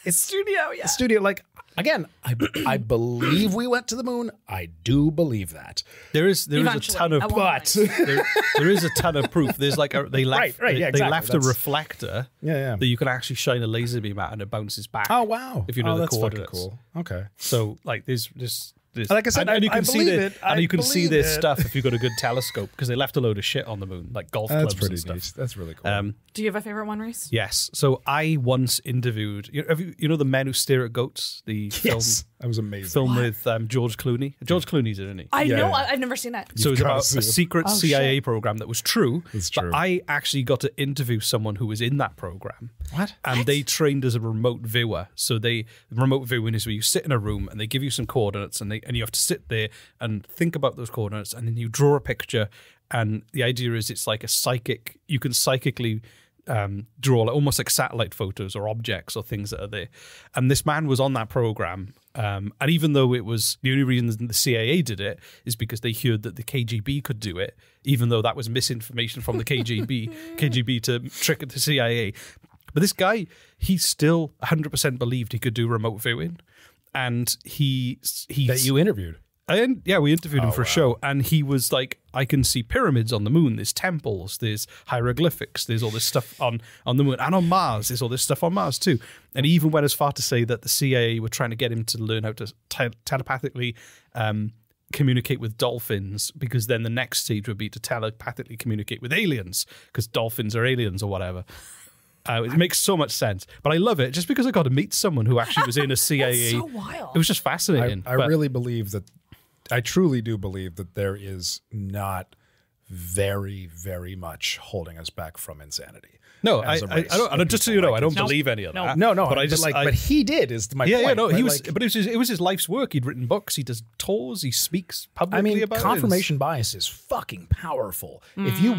Studio, yeah. studio. Like, again, I believe we went to the moon. I do believe that. There is a Eventually, ton of at one But there is a ton of proof. There's like they left Right, yeah, they exactly. left a That's- reflector Yeah. that you can actually shine a laser beam at and it bounces back. Oh wow! If you know the that's fucking coordinates. cool. Okay. So like there's Like I said, and you I can see believe the, it. and I you can see believe this it. stuff if you've got a good telescope, because they left a load of shit on the moon, like golf That's clubs pretty and stuff. neat. That's really cool. Do you have a favorite one, Rhys? Yes. So I once interviewed you know the Men Who Stare at Goats, the Yes, that was amazing. film with George Clooney. George Clooney's in it, isn't he? I Yeah, know. yeah. I've never seen it. So it's gotta about see a it. secret Oh, CIA shit. program that was true. It's but true. I actually got to interview someone who was in that program. What? And they trained as a remote viewer. So remote viewing is where you sit in a room and they give you some coordinates and you have to sit there and think about those coordinates, and then you draw a picture. And the idea is it's like a psychic. You can psychically draw almost like satellite photos or objects or things that are there. And this man was on that program. And even though it was the only reason the CIA did it is because they heard that the KGB could do it, even though that was misinformation from the KGB to trick the CIA. But this guy, he still 100% believed he could do remote viewing. And he's that you interviewed. And yeah, we interviewed him for a show, and he was like, I can see pyramids on the moon, there's temples, there's hieroglyphics, there's all this stuff on the moon, and on Mars, there's all this stuff on Mars too. And he even went as far to say that the CIA were trying to get him to learn how to telepathically communicate with dolphins, because then the next stage would be to telepathically communicate with aliens, because dolphins are aliens or whatever. It makes so much sense. But I love it just because I got to meet someone who actually was in a CIA. That's so wild. It was just fascinating. I really believe that, I truly do believe that there is not very, very much holding us back from insanity. No, I don't. Just so you know, I don't believe any of that. No. But he did is my point. Yeah, no, he was. Like, but it was his life's work. He'd written books. He does tours. He speaks publicly about it. Confirmation bias is fucking powerful. If you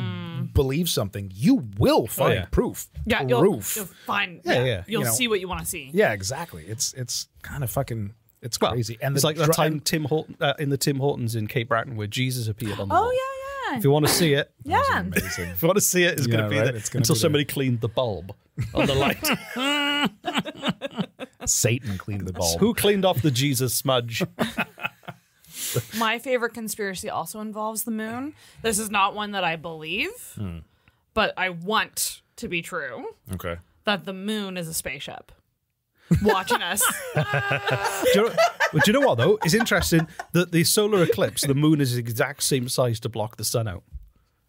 believe something, you will find proof. Yeah, you'll find. Yeah. You'll see what you want to see. Yeah, exactly. It's kind of fucking. It's crazy. And it's like that time Tim Horton in the Tim Hortons in Cape Breton where Jesus appeared on the wall. Yeah. If you want to see it, Yeah. amazing. if you want to see it, it's going to be there until somebody cleaned the bulb on the light. Satan cleaned the bulb. Who cleaned off the Jesus smudge? My favorite conspiracy also involves the moon. This is not one that I believe, but I want to be true. Okay. That the moon is a spaceship watching us. Do you know what, though? It's interesting that the solar eclipse, the moon is the exact same size to block the sun out.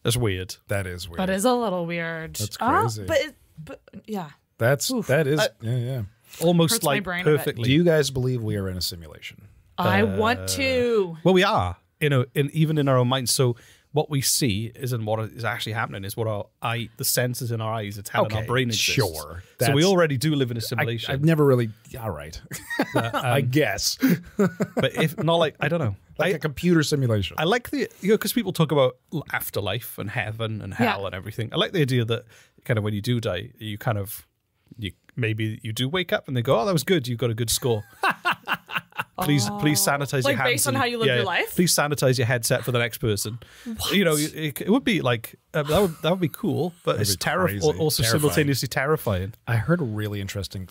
That's weird. That is weird. That is a little weird. That's crazy. But yeah. That is yeah. Almost Hurts my like brain a bit. perfectly. Do you guys believe we are in a simulation? I want to. Well, we are, even in our own minds. So what we see isn't what is actually happening. Is what the senses in our eyes are telling our brain exists. Sure. So we already do live in a simulation. I've never really. All right. I guess. But if not, like, I don't know. Like a computer simulation. I like because people talk about afterlife and heaven and hell and everything. I like the idea that kind of when you do die, maybe you do wake up and they go, oh, that was good. You got a good score. Please sanitize your hands. Like based on how you live your life? Please sanitize your headset for the next person. What? You know, it would be like, that would be cool, but That'd it's also terrifying. simultaneously terrifying. I heard a really interesting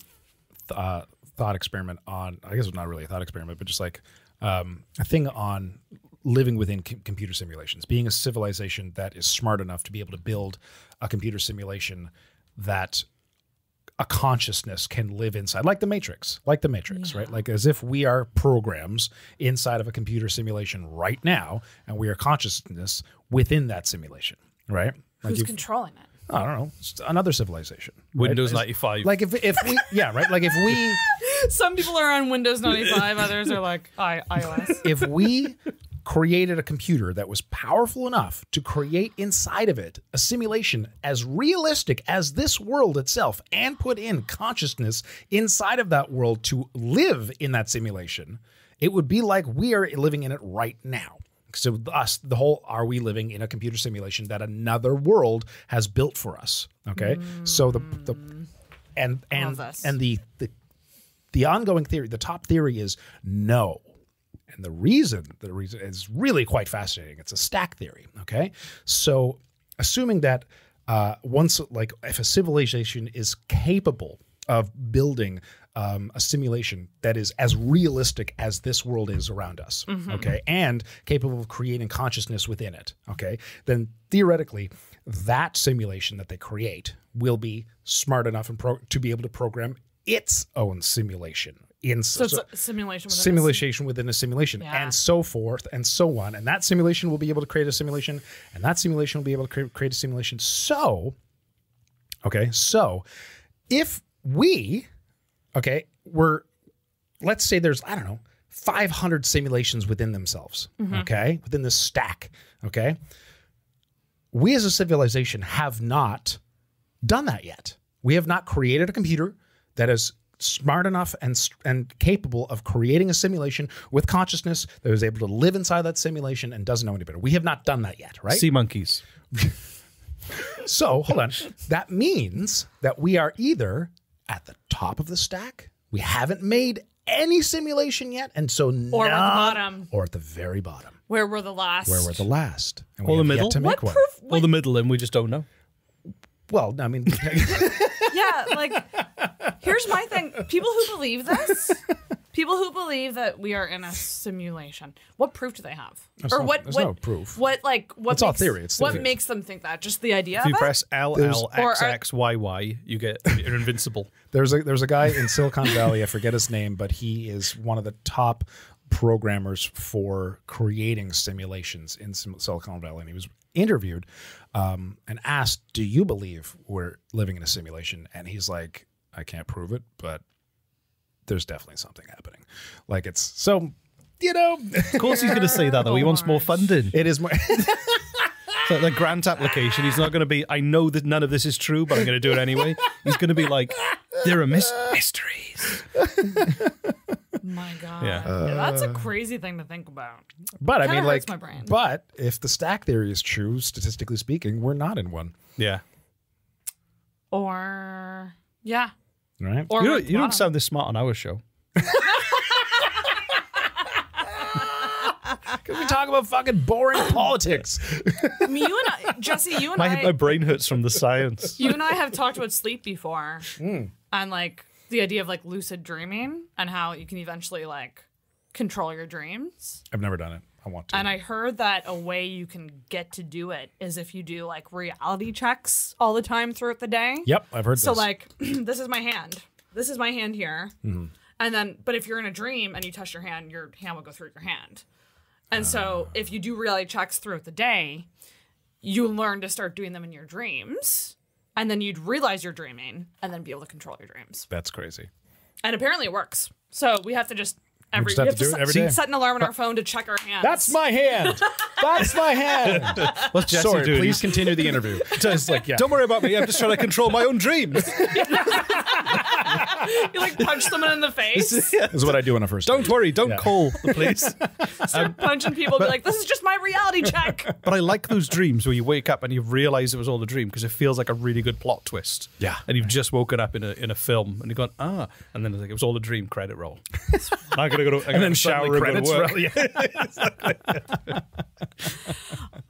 thought experiment on, I guess it's not really a thought experiment, but just like a thing on living within computer simulations, being a civilization that is smart enough to be able to build a computer simulation that a consciousness can live inside, like the Matrix, right? Like as if we are programs inside of a computer simulation right now, and we are consciousness within that simulation, right? Like Who's controlling it? I don't know. It's another civilization. Windows right? 95. Like if we, yeah, right? Like if we... Some people are on Windows 95, others are like iOS. If we created a computer that was powerful enough to create inside of it a simulation as realistic as this world itself and put in consciousness inside of that world to live in that simulation, it would be like we are living in it right now. So are we living in a computer simulation that another world has built for us? Okay. So the ongoing theory, the top theory is no. And the reason is really quite fascinating. It's a stack theory. Okay. So assuming that if a civilization is capable of building a simulation that is as realistic as this world is around us, okay, and capable of creating consciousness within it, okay, then theoretically that simulation that they create will be smart enough to be able to program its own simulation. So it's a simulation within a simulation, and so forth and so on. And that simulation will be able to create a simulation, and that simulation will be able to create a simulation. So if we, let's say there's, 500 simulations within themselves, okay, within this stack, okay, we as a civilization have not done that yet. We have not created a computer that is smart enough and capable of creating a simulation with consciousness that is able to live inside that simulation and doesn't know any better. We have not done that yet, right? Sea monkeys. So hold on. That means that we are either at the top of the stack. We haven't made any simulation yet, and so Or at the bottom. or at the very bottom, Where we're the last. where we're the last, and Or we the have yet middle. to make What one. proof? Or the middle, and we just don't know. Well, I mean, Yeah, like, here's my thing. People who believe this, people who believe that we are in a simulation, what proof do they have? There's what no proof. What It's all theory. It's what theory. makes them think that? Just the idea If you of press Or- LLXXYY, you're invincible. there's a guy in Silicon Valley. I forget his name, but he is one of the top programmers for creating simulations in Silicon Valley, and he was interviewed and asked, "Do you believe we're living in a simulation?" And he's like, "I can't prove it, but there's definitely something happening." Like, it's so, you know, Of course he's going to say that, though. He wants more funding. it is more. So the grant application, he's not going to be, I know that none of this is true, but I'm going to do it anyway. He's going to be like, there are mysteries. my God. Yeah. That's a crazy thing to think about. But I Kinda mean, hurts like, my brain. but if the stack theory is true, statistically speaking, we're not in one, Yeah. Or, yeah. right? Or You we're don't, at the you don't bottom. sound this smart on our show. Because we talk about fucking boring politics. I mean, you and I, Jesse, you and My I, brain hurts from the science. you and I have talked about sleep before, and like the idea of like lucid dreaming and how you can eventually like control your dreams. I've never done it. I want to. And I heard that a way you can get to do it is if you do like reality checks all the time throughout the day. Yep, I've heard So this. like, this is my hand. This is my hand here. And then, but if you're in a dream and you touch your hand will go through your hand. And so if you do reality checks throughout the day, you learn to start doing them in your dreams. And then you'd realize you're dreaming and then be able to control your dreams. That's crazy. And apparently it works. So we have to just just have to do it every day. set an alarm on our phone to check our hands. That's my hand. That's my hand. What's Jesse Sorry, doing? please continue the interview. Just like, yeah. Don't worry about me. I'm just trying to control my own dreams. You like punch someone in the face. This is what I do on a first Don't date. worry. Don't Yeah. call the police. Start punching people. Be like, this is just my reality check. But I like those dreams where you wake up and you realize it was all a dream because it feels like a really good plot twist. Yeah. And you've just woken up in a film and you've gone, and then it's like, it was all a dream, credit roll. I'm going to go to And then shower and go to work.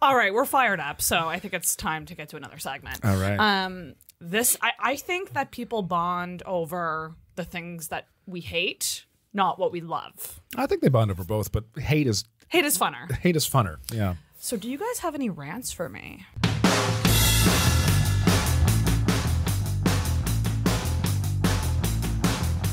All right, we're fired up, so I think it's time to get to another segment. All right. I think that people bond over the things that we hate, not what we love. I think they bond over both, but hate is Hate is funner. funner. Yeah. So do you guys have any rants for me?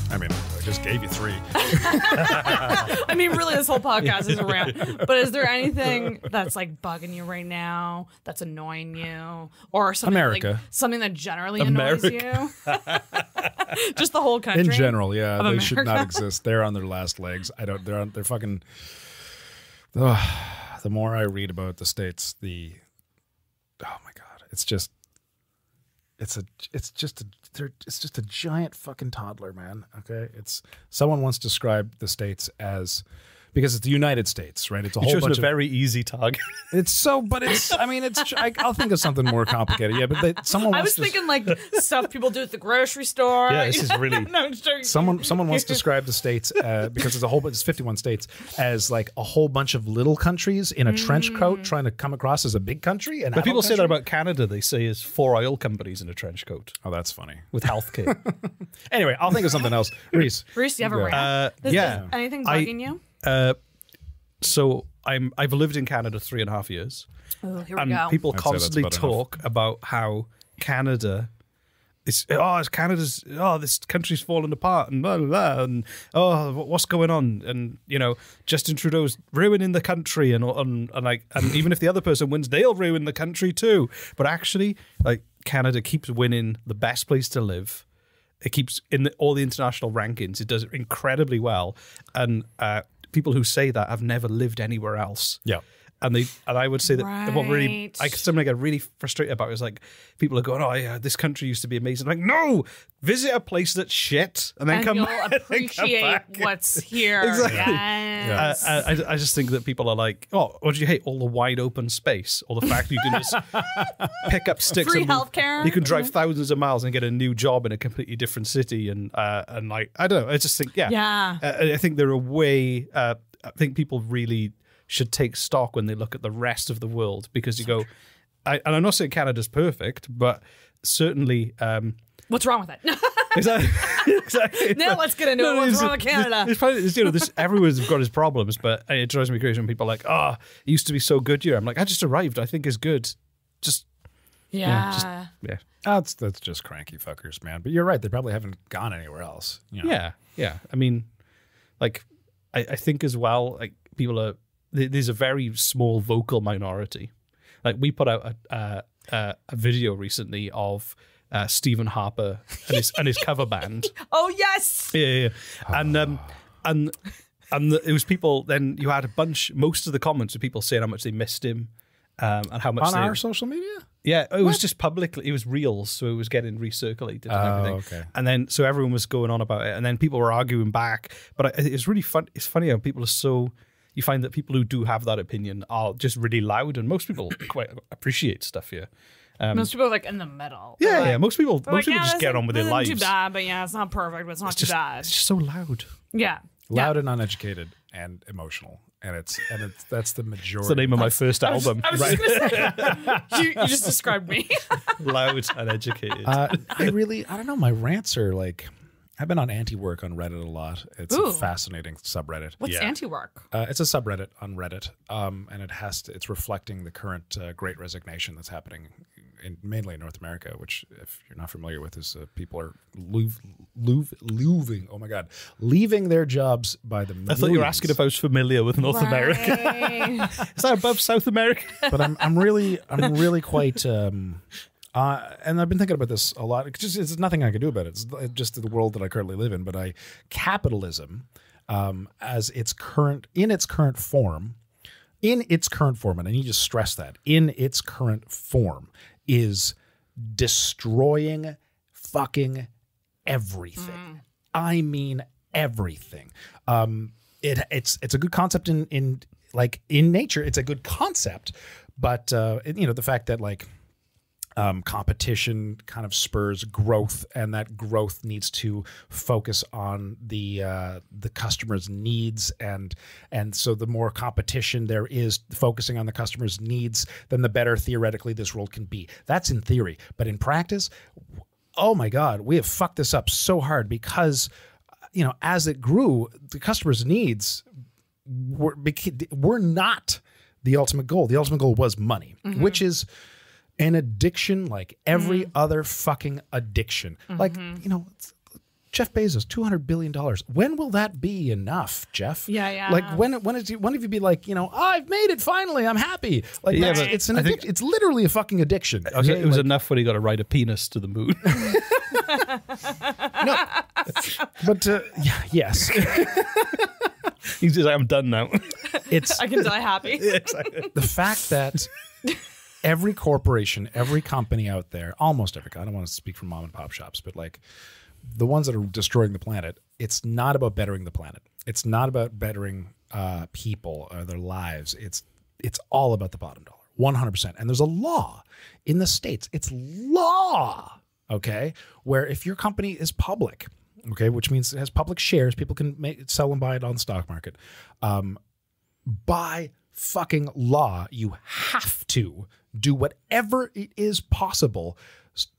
I mean, I just gave you 3. I mean, really, this whole podcast is a rant. But is there anything that's like bugging you right now, that's annoying you, or something America. like something that generally annoys you? Just the whole country. In general, yeah, of they should not America. exist. They're on their last legs. They're fucking. The more I read about the states, oh my god, it's just a giant fucking toddler, man. Okay, someone once described the states as, because it's the United States, right? It's a You whole chose bunch a of very easy target. I'll think of something more complicated. Yeah, but someone I wants was thinking like stuff people do at the grocery store. Yeah, this is really. No, I'm joking. Someone once described the states because it's 51 states as like a whole bunch of little countries in a trench coat trying to come across as a big country. And But people say that about Canada. They say it's 4 oil companies in a trench coat Oh, that's funny. with healthcare. Anyway, I'll think of something else. Rhys. Rhys, do you have a Yeah. rant? Yeah. Is anything bugging you? So I've lived in Canada 3.5 years. Oh, here we And go. people I'd say that's constantly about enough. talk about how Canada this country's falling apart and blah, blah, blah, and what's going on, and Justin Trudeau's ruining the country, and even if the other person wins, they'll ruin the country too. But actually, like, Canada keeps winning the best place to live. It keeps in all the international rankings. It does it incredibly well, and people who say that have never lived anywhere else. Yeah. and I would say that what really Right. something I get really frustrated about is like people are going, oh yeah, this country used to be amazing. I'm like, no, visit a place that's shit and then come you'll back. and come appreciate back. what's here. Exactly. Yes. I just think that people are like, oh, what do you hate? All the wide open space, or the fact you can just pick up sticks Free and healthcare. You can drive thousands of miles and get a new job in a completely different city, and like I don't know. I just think I think there are way. I think people really should take stock when they look at the rest of the world, because you go, and I'm not saying Canada's perfect, but certainly. What's wrong with it? Exactly. Now let's get into it. What's wrong with Canada? It's probably, everyone's got his problems, but it drives me crazy when people are like, oh, it used to be so good here. I'm like, I just arrived. I think it's good. Just, Yeah. yeah. That's just cranky fuckers, man. But you're right. They probably haven't gone anywhere else. You know? Yeah. I mean, like, I think as well, like, people are, there's a very small vocal minority. Like, we put out a video recently of Stephen Harper and his cover band. Oh yes. Yeah. And it was people. Then you had most of the comments of people saying how much they missed him, and how much on our social media. Yeah, it was just publicly. It was reels, so it was getting recirculated and everything. Okay. And then so everyone was going on about it, and then people were arguing back. But it's really fun. It's funny how people are so. You find that people who do have that opinion are just really loud, and most people quite appreciate stuff here. Most people are like in the middle. Yeah, They're yeah. Most people like, just get on with their this lives. isn't too bad, but yeah, it's not perfect, but it's not too bad. It's just so loud. Yeah. Loud and uneducated and emotional, and that's the majority. It's the name of my first album. I was just gonna say, you just described me. Loud and educated. I don't know. My rants are like, I've been on anti-work on Reddit a lot. It's Ooh. a fascinating subreddit. What's anti-work? It's a subreddit on Reddit, and it's reflecting the current Great Resignation that's happening mainly in North America, which, if you're not familiar with, is people are leaving their jobs by the millions. I thought you were asking if I was familiar with North America. Is that above South America? But I'm really quite. And I've been thinking about this a lot. It's nothing I can do about it. It's just the world that I currently live in. But capitalism, as in its current form, and I need to stress that, in its current form, is destroying fucking everything. I mean everything. It's a good concept in nature. It's a good concept, but the fact that competition kind of spurs growth, and that growth needs to focus on the customer's needs, and so the more competition there is focusing on the customer's needs, then the better theoretically this world can be. That's in theory, but in practice, oh my God, we have fucked this up so hard, because as it grew, the customer's needs were not the ultimate goal. The ultimate goal was money, which is an addiction like every other fucking addiction. Jeff Bezos, $200 billion. When will that be enough, Jeff? Yeah. Like when have you be like, I've made it finally, I'm happy. Like Yeah, that's, but it's an addiction. It's literally a fucking addiction. It was enough when he got to ride a penis to the moon. Yes. He's just like, I'm done now. I can die happy. Exactly. The fact that every corporation, every company out there, almost every, I don't want to speak for mom and pop shops, but the ones that are destroying the planet, it's not about bettering the planet. It's not about bettering people or their lives. It's all about the bottom dollar, 100%. And there's a law in the States. It's law, okay, where if your company is public, okay, which means it has public shares, people can sell and buy it on the stock market. By fucking law, you have to do whatever it is possible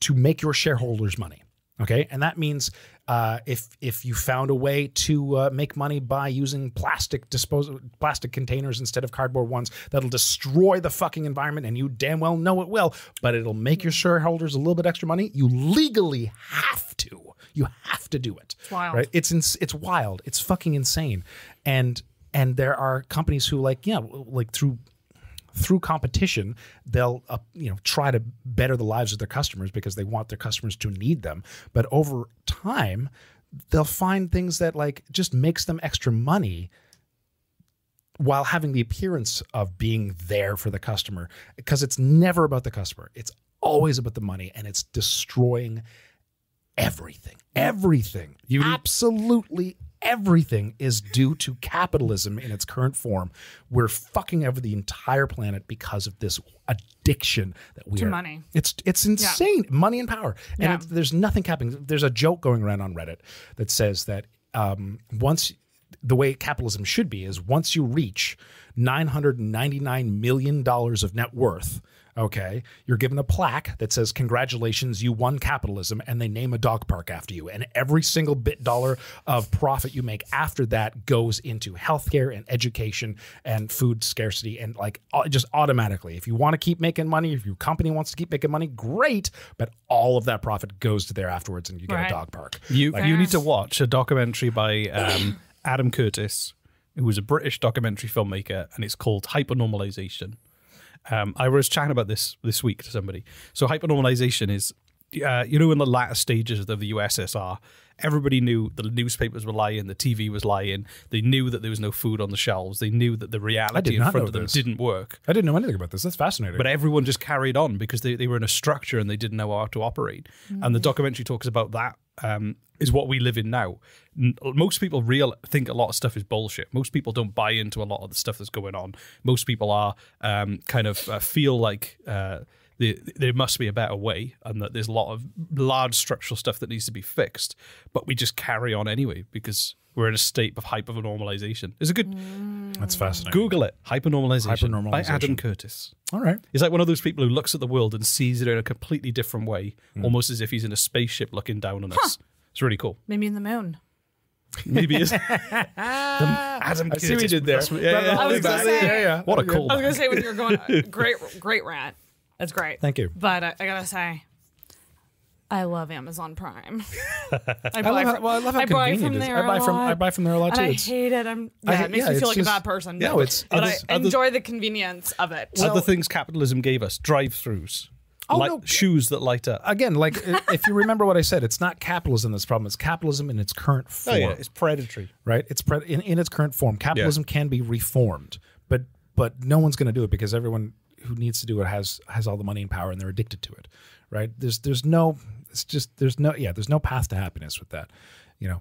to make your shareholders money. Okay, and that means if you found a way to make money by using plastic containers instead of cardboard ones, that'll destroy the fucking environment, and you damn well know it will. But it'll make your shareholders a little bit extra money. You legally have to. You have to do it. It's wild. Right? It's wild. It's fucking insane. And there are companies who through competition, they'll try to better the lives of their customers because they want their customers to need them. But over time, they'll find things that just makes them extra money while having the appearance of being there for the customer, because it's never about the customer. It's always about the money, and it's destroying everything. Everything. Absolutely everything is due to capitalism in its current form. We're fucking over the entire planet because of this addiction that we to are. money. It's insane. Money and power. And there's nothing happening. There's a joke going around on Reddit that says that once the way capitalism should be is once you reach $999 million of net worth, okay, you're given a plaque that says, congratulations, you won capitalism, and they name a dog park after you. And every single dollar of profit you make after that goes into healthcare and education and food scarcity, and like just automatically. If you want to keep making money, if your company wants to keep making money, great, but all of that profit goes to there afterwards, and you get a dog park. You need to watch a documentary by Adam Curtis, who was a British documentary filmmaker, and it's called Hypernormalization. I was chatting about this week to somebody. So hypernormalization is, in the latter stages of the USSR, everybody knew the newspapers were lying, the TV was lying. They knew that there was no food on the shelves. They knew that the reality in front of them didn't work. I didn't know anything about this. That's fascinating. But everyone just carried on because they were in a structure and they didn't know how to operate. And the documentary talks about that. Is what we live in now. Most people think a lot of stuff is bullshit. Most people don't buy into a lot of the stuff that's going on. Most people are feel like there must be a better way, and that there's a lot of large structural stuff that needs to be fixed. But we just carry on anyway because we're in a state of hypernormalization. It's a good. That's fascinating. Google it. Hypernormalization by Adam Curtis. All right. He's like one of those people who looks at the world and sees it in a completely different way, almost as if he's in a spaceship looking down on us. It's really cool. Maybe in the moon. Maybe it's Adam Curtis. I see what you did there. I was going to say, what a call. I was going to say when you were going, great rant. That's great. Thank you. But I got to say, I love Amazon Prime. I love how convenient it is. I buy from there a lot too. And I hate it. It makes me feel like a bad person. No, but I enjoy the convenience of it. Other things capitalism gave us, drive-thrus. Shoes that light up. Again, like if you remember what I said, it's not capitalism that's the problem. It's capitalism in its current form. Oh yeah, it's predatory. Right? It's in its current form. Capitalism can be reformed, but no one's going to do it because everyone who needs to do it has all the money and power, and they're addicted to it. Right? There's no path to happiness with that.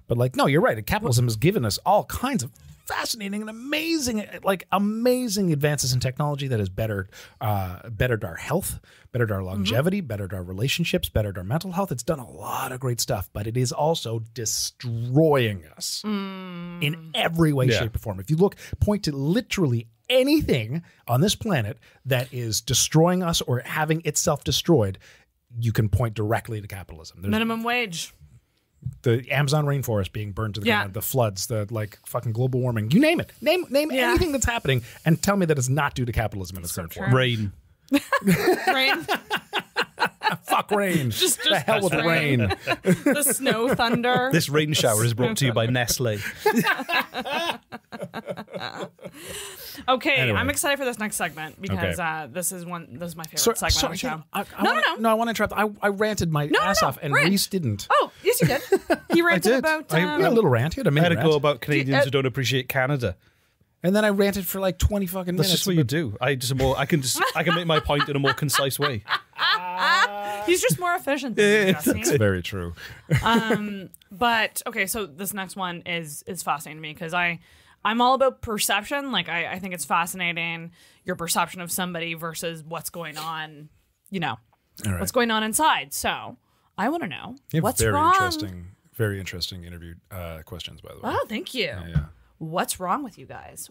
But like, no, you're right. Capitalism has given us all kinds of fascinating and amazing advances in technology that has bettered our health, bettered our longevity, bettered our relationships, bettered our mental health. It's done a lot of great stuff, but it is also destroying us in every way, shape, or form. If you point to literally anything on this planet that is destroying us or having itself destroyed, you can point directly to capitalism. There's minimum wage. The Amazon rainforest being burned to the ground, the floods, the fucking global warming, you name it. Name anything that's happening and tell me that it's not due to capitalism in its current form. Rain. Rain. Fuck rain. Just the hell with rain. The snow thunder. This rain shower is brought to you by Nestle. Okay, Anyway. I'm excited for this next segment because this is my favorite segment Sorry, of the show. No, I want to interrupt. I ranted my ass off, and rant. Rhys didn't. Oh, yes, you did. He ranted about. He had a little rant. He had a I minute had to go about Canadians who don't appreciate Canada. and then I ranted for like 20 fucking minutes. That's just what you do. I can make my point in a more concise way. He's just more efficient than you, Jesse. That's very true. But okay, so this next one is fascinating to me because I'm all about perception. Like I think it's fascinating your perception of somebody versus what's going on, what's going on inside. So I want to know what's wrong. Very interesting interview questions, by the way. Oh, thank you. Yeah. What's wrong with you guys?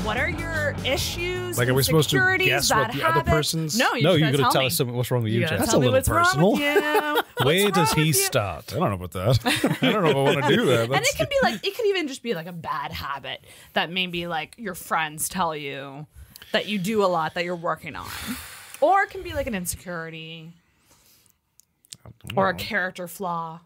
What are your issues? Like, are we supposed to guess what that the other person's? No, No, you're going to tell us something. What's wrong with you, Jeff? That's tell a me little what's personal. Wrong with you. Where does wrong he with you? start? I don't know about that. I don't know if I want to do that. And it could be like, it could even just be like a bad habit that maybe like your friends tell you that you do a lot that you're working on. Or it can be like an insecurity or a character flaw.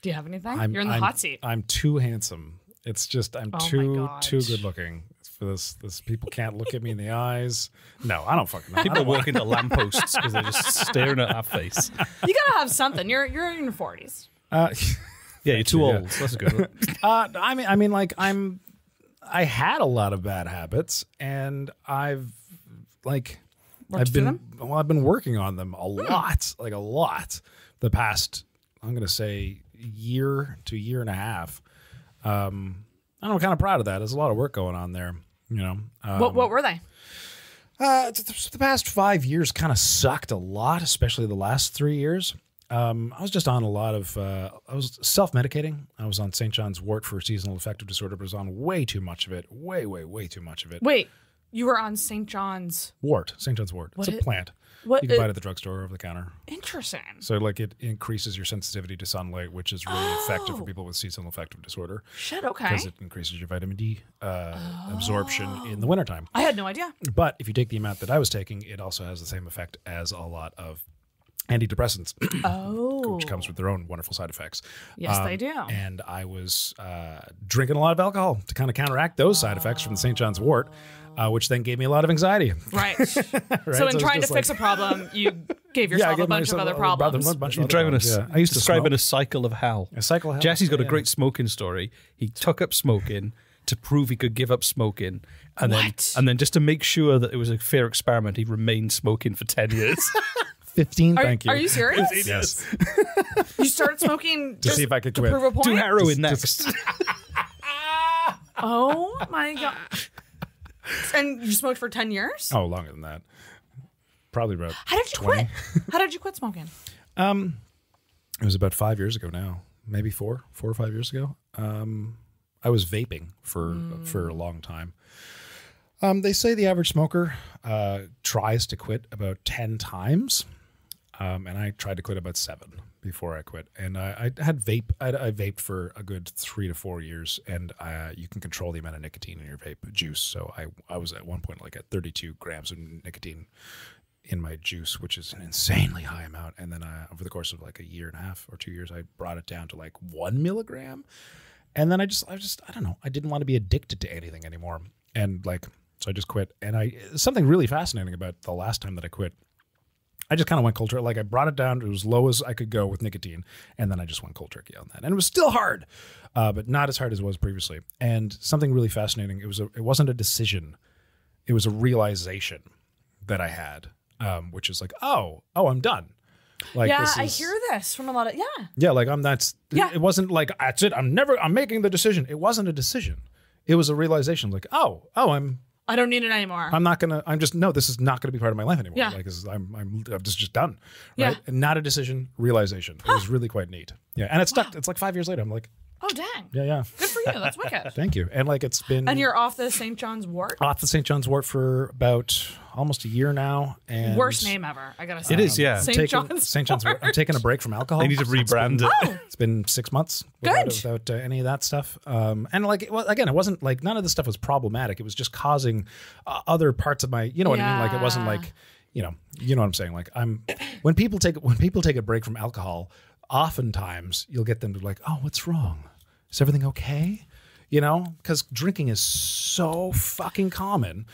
Do you have anything? You're in the hot seat. I'm too handsome. It's just I'm too good looking. this people can't look at me in the eyes. No, I don't fucking know. People walk into lampposts because they're just staring at our face. You gotta have something. You're in your 40s. Yeah, you're too old. So that's a good one. I mean, like I had a lot of bad habits, and I've been working on them a lot, like a lot. The past, I'm gonna say, year to year and a half. I'm kind of proud of that. There's a lot of work going on there. You know, What were they? the past 5 years kind of sucked a lot, especially the last 3 years. I was just on a lot of, I was self-medicating. I was on St. John's wort for seasonal affective disorder, but I was on way too much of it. Way too much of it. Wait, you were on St. John's? Wort. St. John's wort. It's a plant. What you can buy it at the drugstore over the counter. Interesting. So like it increases your sensitivity to sunlight, which is really effective for people with seasonal affective disorder. Shit, okay. Because it increases your vitamin D absorption in the wintertime. I had no idea. But if you take the amount that I was taking, it also has the same effect as a lot of antidepressants, which comes with their own wonderful side effects. Yes, they do. And I was drinking a lot of alcohol to kind of counteract those side effects from the St. John's wort, which then gave me a lot of anxiety. Right. So in trying to fix a problem, you gave yourself a bunch of other problems. You're driving I used to describe it a cycle of hell. A cycle of hell. Jesse's got a great smoking story. He took up smoking to prove he could give up smoking. And then just to make sure that it was a fair experiment, he remained smoking for 10 years. 15, thank you. Are you serious? Yes. You started smoking to see if I could quit. Prove a point? Do heroin next. Oh my God. And you smoked for 10 years? Oh, longer than that. Probably about How did you 20. quit? How did you quit smoking? It was about 5 years ago now. Maybe 4 or 5 years ago. I was vaping for a long time. They say the average smoker tries to quit about 10 times. And I tried to quit about 7 before I quit. And I vaped for a good 3 to 4 years, and you can control the amount of nicotine in your vape juice. So I was at one point like at 32 grams of nicotine in my juice, which is an insanely high amount. And then over the course of like a year and a half or 2 years, I brought it down to like 1 milligram. And then I don't know. I didn't want to be addicted to anything anymore. And so I just quit. And something really fascinating about the last time that I quit, I just kind of went cold turkey. Like I brought it down to as low as I could go with nicotine, and then I just went cold turkey on that. And it was still hard, but not as hard as it was previously. And something really fascinating. It wasn't a decision. It was a realization that I had, which is like, oh, I'm done. Like, yeah, I hear this from a lot of It wasn't like that's it. I'm making the decision. It wasn't a decision. It was a realization. Like, I don't need it anymore. This is not going to be part of my life anymore. Yeah. Like, I'm just done. Yeah. Right. And not a decision, realization. It was really quite neat. Yeah. And it stuck. It's like 5 years later. I'm like, oh, dang. yeah. Good for you. That's wicked. Thank you. And like, it's been. And you're off the St. John's wort? Off the St. John's wort for about almost a year now. And worst name ever, I gotta say. It is, yeah. St. John's wort. I'm taking a break from alcohol. I need to rebrand it. It's been 6 months without any of that stuff. And like, it wasn't like none of this stuff was problematic. It was just causing other parts of my, you know what I mean? Like it wasn't like, you know what I'm saying? Like when people take a break from alcohol, oftentimes you'll get them to like, oh, what's wrong? Is everything okay? You know, because drinking is so fucking common.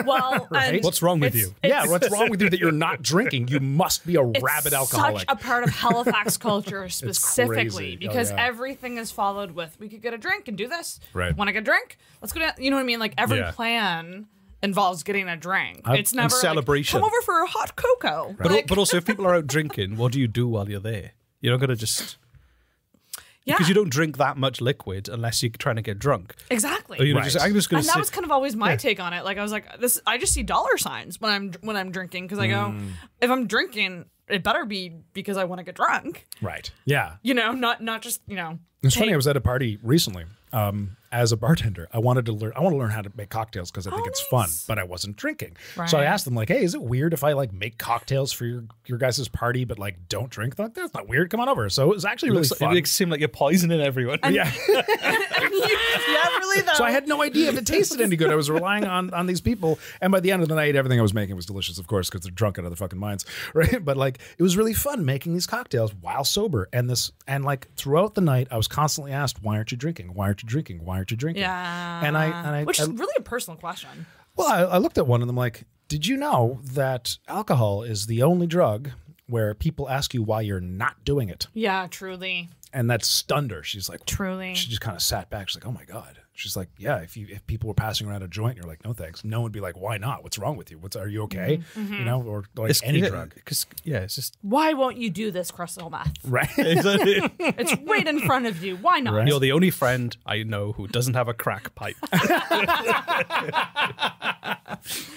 Well, right? What's wrong with you? What's wrong with you that you're not drinking? You must be a rabid alcoholic. Such a part of Halifax culture specifically, crazy. because everything is followed with, we could get a drink and do this. Right. Want to get a drink? Let's go down. You know what I mean? Like every plan involves getting a drink. It's never celebration. Like, come over for a hot cocoa. Right. But also, if people are out drinking, what do you do while you're there? You're not going to just... Yeah. Because you don't drink that much liquid unless you're trying to get drunk. Exactly. Or I'm just going to and that was kind of always my take on it. Like I was like, I just see dollar signs when I'm drinking, because I go, if I'm drinking, it better be because I want to get drunk. Right. Yeah. You know, not just, It's funny. I was at a party recently. As a bartender, I want to learn how to make cocktails because I think it's fun, but I wasn't drinking. Right. So I asked them like, hey, is it weird if I like make cocktails for your guys' party, but like don't drink? They're like, that's not weird. Come on over. So it was actually really fun. It makes it seem like you're poisoning everyone. Yeah. Yeah, really though. So I had no idea if it tasted any good. I was relying on these people. And by the end of the night, everything I was making was delicious, of course, because they're drunk out of their fucking minds. Right. But like, it was really fun making these cocktails while sober. And like throughout the night, I was constantly asked, why aren't you drinking? Why aren't you drinking? Why to drinking. Yeah. And I which is really a personal question. Well, I looked at one and I'm like, did you know that alcohol is the only drug where people ask you why you're not doing it? Yeah, truly. And that stunned her. She's like, Truly. She just kind of sat back. She's like, oh my God. She's like, yeah, if people were passing around a joint, you're like, no thanks. No one would be like, why not? What's wrong with you? Are you okay? You know, or like any drug. Because it's just Why won't you do this crystal meth? Right. It's right in front of you. Why not? Right. you're the only friend I know who doesn't have a crack pipe.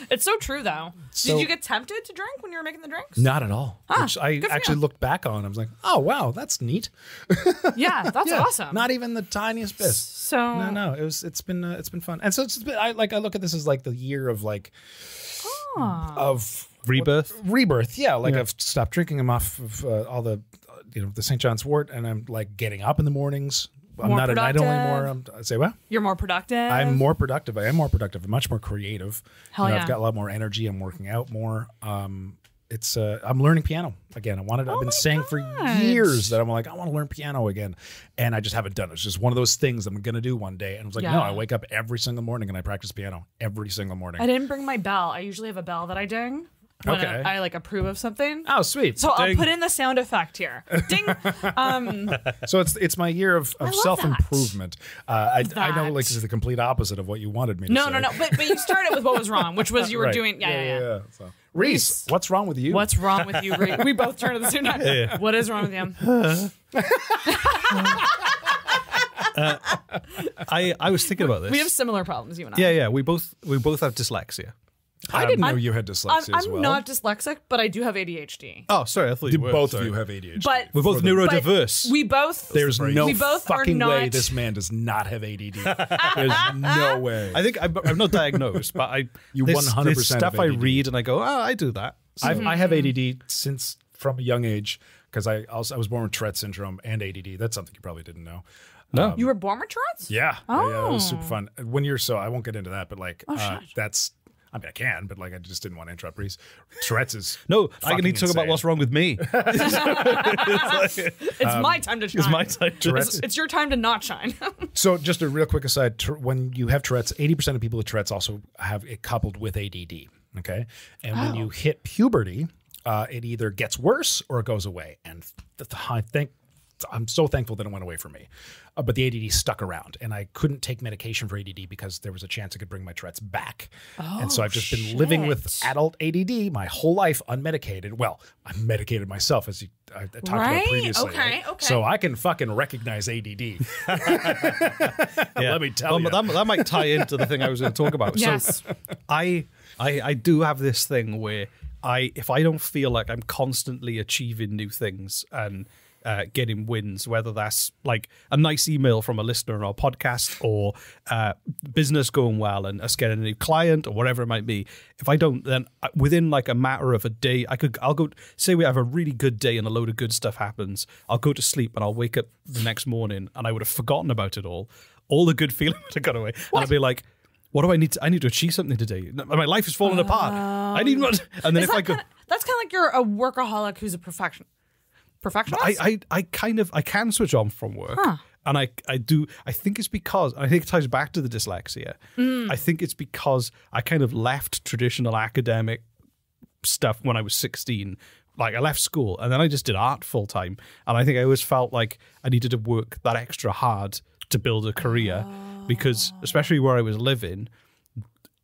It's so true, though. So- Did you get tempted to drink when you were making the drinks? Not at all. Which I good for actually you. looked back on. I was like, oh, wow, that's neat. Yeah, that's awesome. Not even the tiniest bit. So No, it's been fun. And so it's been, I look at this as like the year of like, of Rebirth. Yeah, like I've stopped drinking. I'm off of all the, the St. John's wort, and I'm like getting up in the mornings. I'm More not a night only productive. more. I say what? You're more productive. I'm more productive. I am more productive. I'm much more creative. Hell yeah. I've got a lot more energy. I'm working out more. It's I'm learning piano again. I've been saying for years that I'm like, I want to learn piano again, and I just haven't done it. It's just one of those things I'm gonna do one day. And I was like, no, I wake up every single morning and I practice piano every single morning. I didn't bring my bell. I usually have a bell that I ding when Okay. I like approve of something. Oh, sweet. So I'll Ding. put in the sound effect here. Ding. So it's my year of love self improvement. I know that. like this is the complete opposite of what you wanted me to No, say. no. But you started with what was wrong, which was you were Right. doing. Yeah. So. Rhys, what's wrong with you? What's wrong with you? We both turned at the same time. What is wrong with you? I was thinking about this. We have similar problems, you and I. Yeah. We both have dyslexia. I didn't know you had dyslexia as well. I'm not dyslexic, but I do have ADHD. Oh, sorry, I thought you were. Both Sorry. of you have ADHD. But We're both neurodiverse. we both. There's no we both are fucking way not- this man does not have ADD. There's no way. I think I'm not diagnosed, but You there's 100% stuff have I ADD. read and I go, oh, I do that. I have ADD since from a young age because I was born with Tourette syndrome and ADD. That's something you probably didn't know. No. You were born with Tourette's? Yeah, yeah, it was super fun. When you're I won't get into that, but like shit. that's. I mean, I can, but like I just didn't want to interrupt Rhys. Tourette's is No, I fucking need to talk about insane. what's wrong with me. It's my time to shine. It's my time. It's your time to not shine. So just a real quick aside, when you have Tourette's, 80% of people with Tourette's also have it coupled with ADD, okay? And when you hit puberty, it either gets worse or it goes away. And I'm so thankful that it went away for me. But the ADD stuck around, and I couldn't take medication for ADD because there was a chance it could bring my Tourette's back. And so I've just been living with adult ADD my whole life unmedicated. Well, I'm medicated myself, as I talked about previously. Okay. So I can fucking recognize ADD. Let me tell you. That might tie into the thing I was going to talk about. Yes. So I do have this thing where if I don't feel like I'm constantly achieving new things and getting wins, whether that's like a nice email from a listener on our podcast or business going well and us getting a new client or whatever it might be. If I don't, then within like a matter of a day, I'll go, say we have a really good day and a load of good stuff happens. I'll go to sleep and I'll wake up the next morning and I would have forgotten about it all. All the good feeling would have gone away. And I'd be like, what do I need to? I need to achieve something today. My life is falling apart. I need one. And then if I go, that's kind of like you're a workaholic who's a perfectionist. I can switch on from work. And I do. I think it's because, I think it ties back to the dyslexia. I think it's because I kind of left traditional academic stuff when I was 16. Like I left school and then I just did art full time. And I think I always felt like I needed to work that extra hard to build a career because especially where I was living,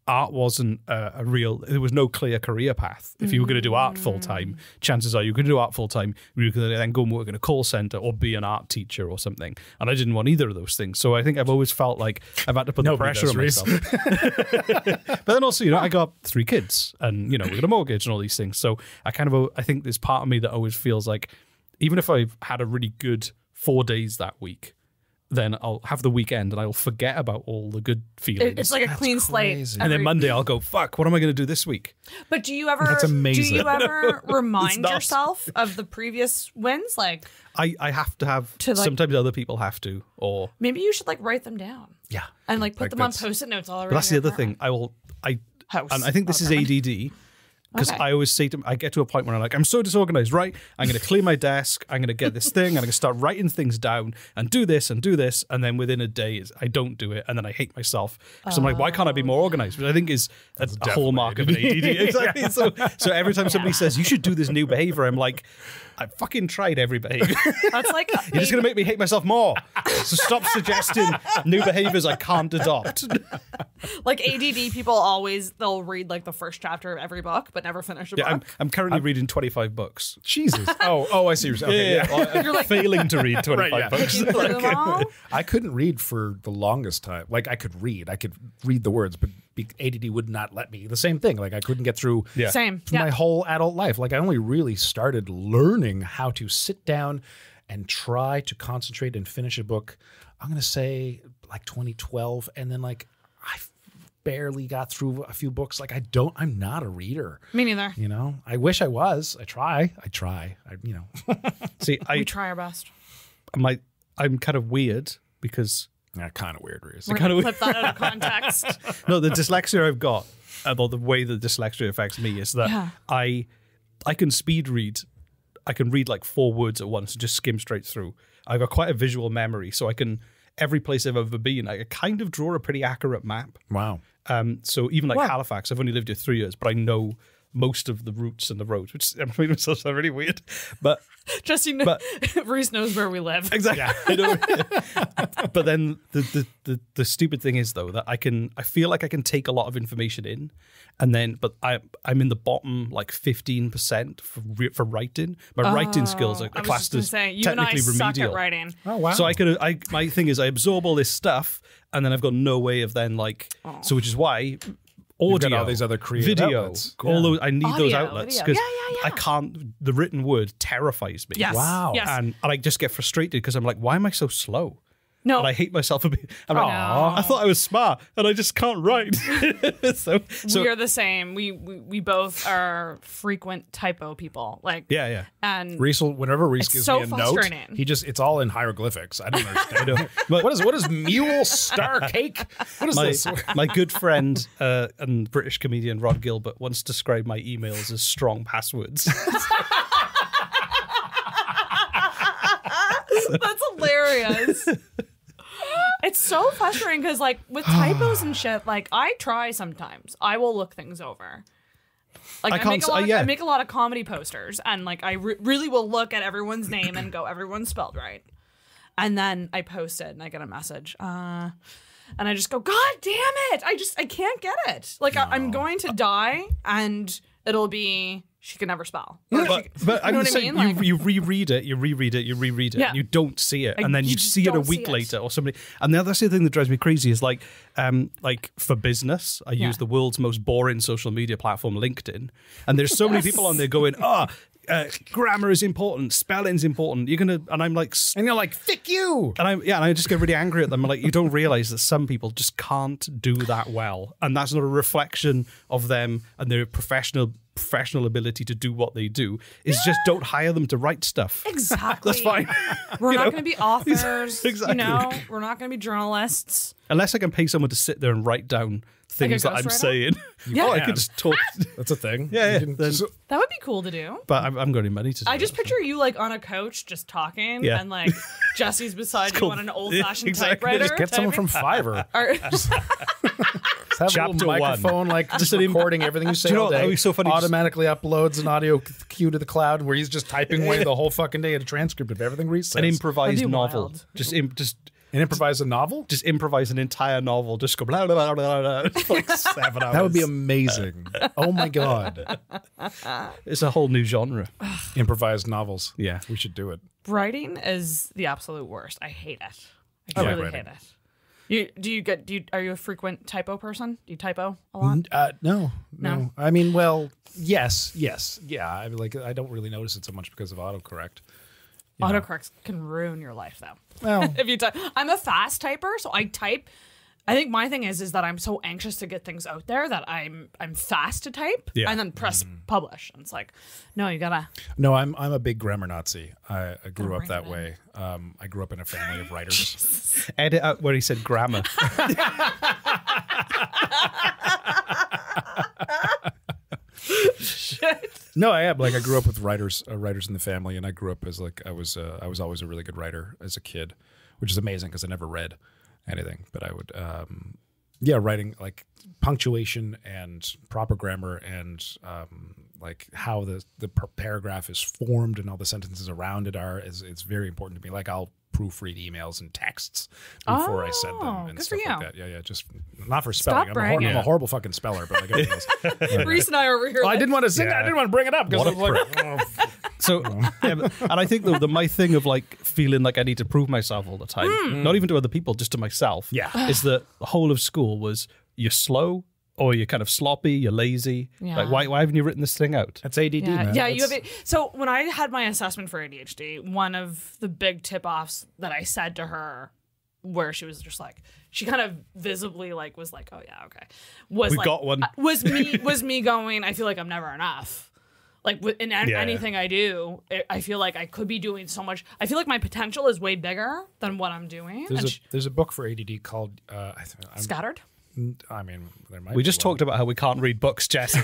art wasn't there was no clear career path. If you were going to do art full time, chances are you're going to do art full time. You're going to then go and work in a call center or be an art teacher or something. And I didn't want either of those things. So I think I've always felt like I've had to put the pressure on myself. But then also, I got 3 kids and, we got a mortgage and all these things. So I think there's part of me that always feels like even if I've had a really good 4 days that week, then I'll have the weekend and I'll forget about all the good feelings. It's like a clean slate. And then Monday I'll go, fuck, what am I going to do this week? But do you ever? That's amazing. Do you ever remind not. yourself of the previous wins? Like I have to have, like- sometimes other people have to, or... maybe you should like write them down. Yeah. And like put them on that's- Post-it notes all around. But that's the your other thing. apartment. I House. and I think this is Apartment. ADD. Because Okay. I always say to I get to a point where I'm like, I'm so disorganized, right? I'm going to clear my desk. I'm going to get this thing. I'm going to start writing things down and do this. And then within a day, I don't do it. And then I hate myself. Because I'm like, why can't I be more organized? Which I think is a hallmark of an ADD. Exactly. So every time somebody says, you should do this new behavior, I'm like, I fucking tried every behavior. That's like You're just going to make me hate myself more. So stop suggesting new behaviors I can't adopt. like ADD people they'll read like the first chapter of every book, but never finish a book. I'm currently reading 25 books. Jesus. I see. Okay, yeah. You're like failing to read 25 books. Did you read them all? I couldn't read for the longest time. Like I could read the words, but ADD would not let me. The same thing. Like I couldn't get through Same. my whole adult life. Like I only really started learning how to sit down and try to concentrate and finish a book. I'm going to say like 2012. And then like I barely got through a few books. Like I'm not a reader. Me neither. You know, I wish I was. I try. See, We try our best. I'm kind of weird because Yeah, kind of weird, Rhys. We're gonna clip that out of context. no, the dyslexia I've got, or the way that dyslexia affects me is that I can speed read. I can read like 4 words at once and just skim straight through. I've got quite a visual memory, so I can every place I've ever been, I kind of draw a pretty accurate map. Wow. So even like Halifax, I've only lived here 3 years, but I know most of the routes and the roads, which I'm making myself sound really weird. But Rhys knows where we live. exactly. Yeah. I know. But then the stupid thing is though that I feel like I can take a lot of information in, and then I'm in the bottom like 15% for writing. My writing skills are classed as you and I technically suck remedial. at writing. Oh wow. So my thing is I absorb all this stuff, and then I've got no way of then like so, which is why. Audio, all these other creative video, outlets. all those. I need those Audio, outlets video. because Yeah. I can't. The written word terrifies me. Yes. Wow. Yes. And I just get frustrated because I'm like, why am I so slow? No. And I hate myself for being. I'm like, No. I thought I was smart, and I just can't write. so we are the same. We both are frequent typo people. Like yeah. And Rhys whenever Rhys gives so me a note, frustrating. it's all in hieroglyphics. I don't understand. What is mule star cake? What is this? my good friend and British comedian Rod Gilbert once described my emails as strong passwords. that's hilarious. It's so frustrating because, like, with typos and shit, like, I try sometimes. I will look things over. Like, I make a lot of comedy posters, and, like, I really will look at everyone's name and go, everyone's spelled right. And then I post it, and I get a message. And I just go, God damn it! I can't get it. Like, I'm going to die, and it'll be... She can never spell. But I'm saying Like, you reread it, Yeah. and you don't see it, and then you you just see it a don't see week it. later or somebody. And that's the thing that drives me crazy is like for business, I use the world's most boring social media platform, LinkedIn, and there's so many people on there going, grammar is important, spelling's important. And I'm like, And you're like, "Thick you!" and I just get really angry at them. I'm like, you don't realize that some people just can't do that well, and that's not a reflection of them and their professional ability to do what they do. It's just don't hire them to write stuff. exactly. That's fine. We're not going to be authors. Exactly. You know, we're not going to be journalists. Unless I can pay someone to sit there and write down things that I'm ghostwriter? saying. Yeah. I could just talk. That's a thing. Yeah, You can- then- That would be cool to do. But I'm going to money to do I just it. picture you like on a couch just talking, Yeah. and like Jesse's beside you cool. on an old-fashioned Exactly. typewriter. Just get someone from Fiverr. Just have a Chapter little one. microphone, like just recording everything you say Do you know all what? day. That would be so funny. Automatically uploads an audio cue to the cloud where he's just typing away the whole fucking day at a transcript of everything Rhys says. An improvised That'd be novel. wild. Just And improvise a novel? just improvise an entire novel. Just go blah blah blah blah blah for like 7 hours. That would be amazing. Oh my God. It's a whole new genre. Improvised novels. Yeah. We should do it. Writing is the absolute worst. I hate it. I like really writing. hate it. Are you a frequent typo person? Do you typo a lot? No. I mean, well, yes. Yeah. I mean, like, I don't really notice it so much because of autocorrect. Autocorrects can ruin your life, though. Well, If you type, I'm a fast typer, so I type. I think my thing is that I'm so anxious to get things out there that I'm fast to type and then press publish. And it's like, no, you gotta. no, I'm a big grammar Nazi. I grew up bring that it in. way. I grew up in a family of writers. Edit out where he said grammar. No, I am. Like, I grew up with writers in the family, and I grew up as like I was always a really good writer as a kid, which is amazing because I never read anything, but I would, writing like punctuation and proper grammar and like how the paragraph is formed and all the sentences around it it's very important to me. Like, I'll proofread emails and texts before I send them and stuff like that. Yeah, just not for spelling. I'm a horrible fucking speller, but like everything else. Rhys and I are over here. Well, I didn't want to sing. I didn't want to bring it up because I was like, So, and I think my thing of like feeling like I need to prove myself all the time, not even to other people, just to myself, is that the whole of school was you're slow or you're kind of sloppy, you're lazy. Yeah. Like, why haven't you written this thing out? That's ADD, man. Yeah, you have it. So when I had my assessment for ADHD, one of the big tip-offs that I said to her, where she was just like, she kind of visibly like was like, oh yeah, okay, was We like, got one. was me going, I feel like I'm never enough. Like in anything I do, I feel like I could be doing so much. I feel like my potential is way bigger than what I'm doing. There's a book for ADD called Scattered. I mean, there might. We just talked about how we can't read books, Jesse.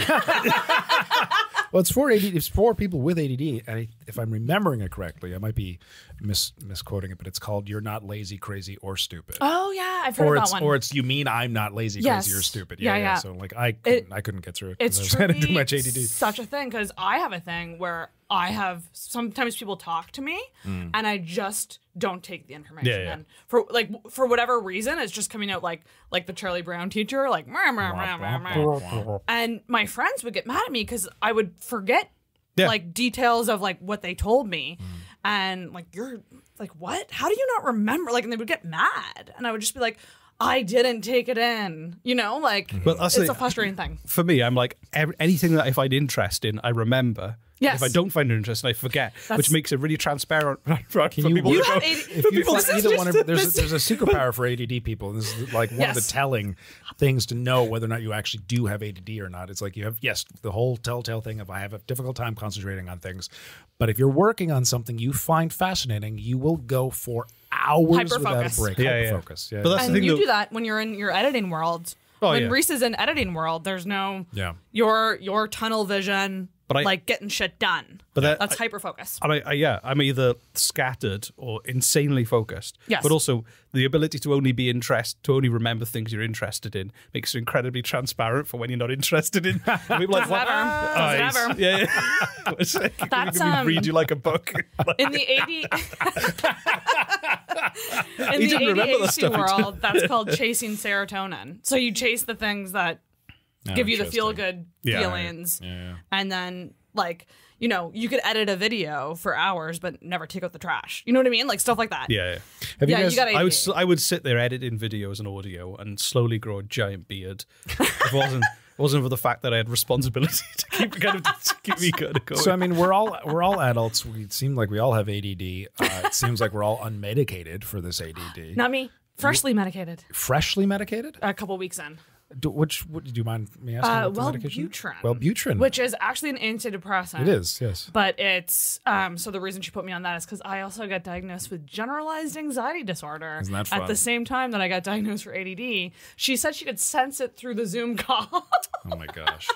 Well, it's for ADD. It's for people with ADD, and if I'm remembering it correctly, I might be misquoting it, but it's called "You're Not Lazy, Crazy, or Stupid." Oh yeah, I've heard that one. Or it's "You Mean I'm Not Lazy, Yes. Crazy, or Stupid." Yeah. So like I couldn't get through it. It's I had truly too much ADD. such a thing because I have a thing where I have sometimes people talk to me and I just don't take the information in for whatever reason. It's just coming out like the Charlie Brown teacher, like and my friends would get mad at me because I would forget like details of like what they told me and like, you're like, what? How do you not remember? Like, and they would get mad and I would just be like, I didn't take it in, like, Well, it's a frustrating thing. For me, I'm like, anything that I find interest in, I remember. Yes. If I don't find it interesting, I forget, which makes it really transparent for people. You to have go, ADD. There's a superpower for ADD people. And this is like one of the telling things to know whether or not you actually do have ADD or not. It's like you have, the whole telltale thing of I have a difficult time concentrating on things. But if you're working on something you find fascinating, you will go for hours without a break. Hyperfocus. Yeah. But that's And the thing you do that when you're in your editing world. When Rhys is in editing world, there's no your tunnel vision, like getting shit done. But that's hyper focus. I'm either scattered or insanely focused. Yes. But also the ability to only remember things you're interested in makes it incredibly transparent for when you're not interested in. I mean, like, Does it ever? Yeah. That's read you like a book. In the ADHD world, that's called chasing serotonin. So you chase the things that give you the feel-good feelings. And then, like, you could edit a video for hours but never take out the trash. You know what I mean? Like, stuff like that. Yeah. Have you guys, you got I would sit there editing videos and audio and slowly grow a giant beard. It wasn't for the fact that I had responsibility to keep me going. So I mean, we're all adults. We seem like we all have ADD. It seems like we're all unmedicated for this ADD. Not me. Freshly medicated. Freshly medicated? A couple weeks in. Do you mind me asking what the medication? Wellbutrin. Which is actually an antidepressant. It is, yes. But it's, so the reason she put me on that is because I also got diagnosed with generalized anxiety disorder. Isn't that fun? At the same time that I got diagnosed for ADD. She said she could sense it through the Zoom call. Oh my gosh.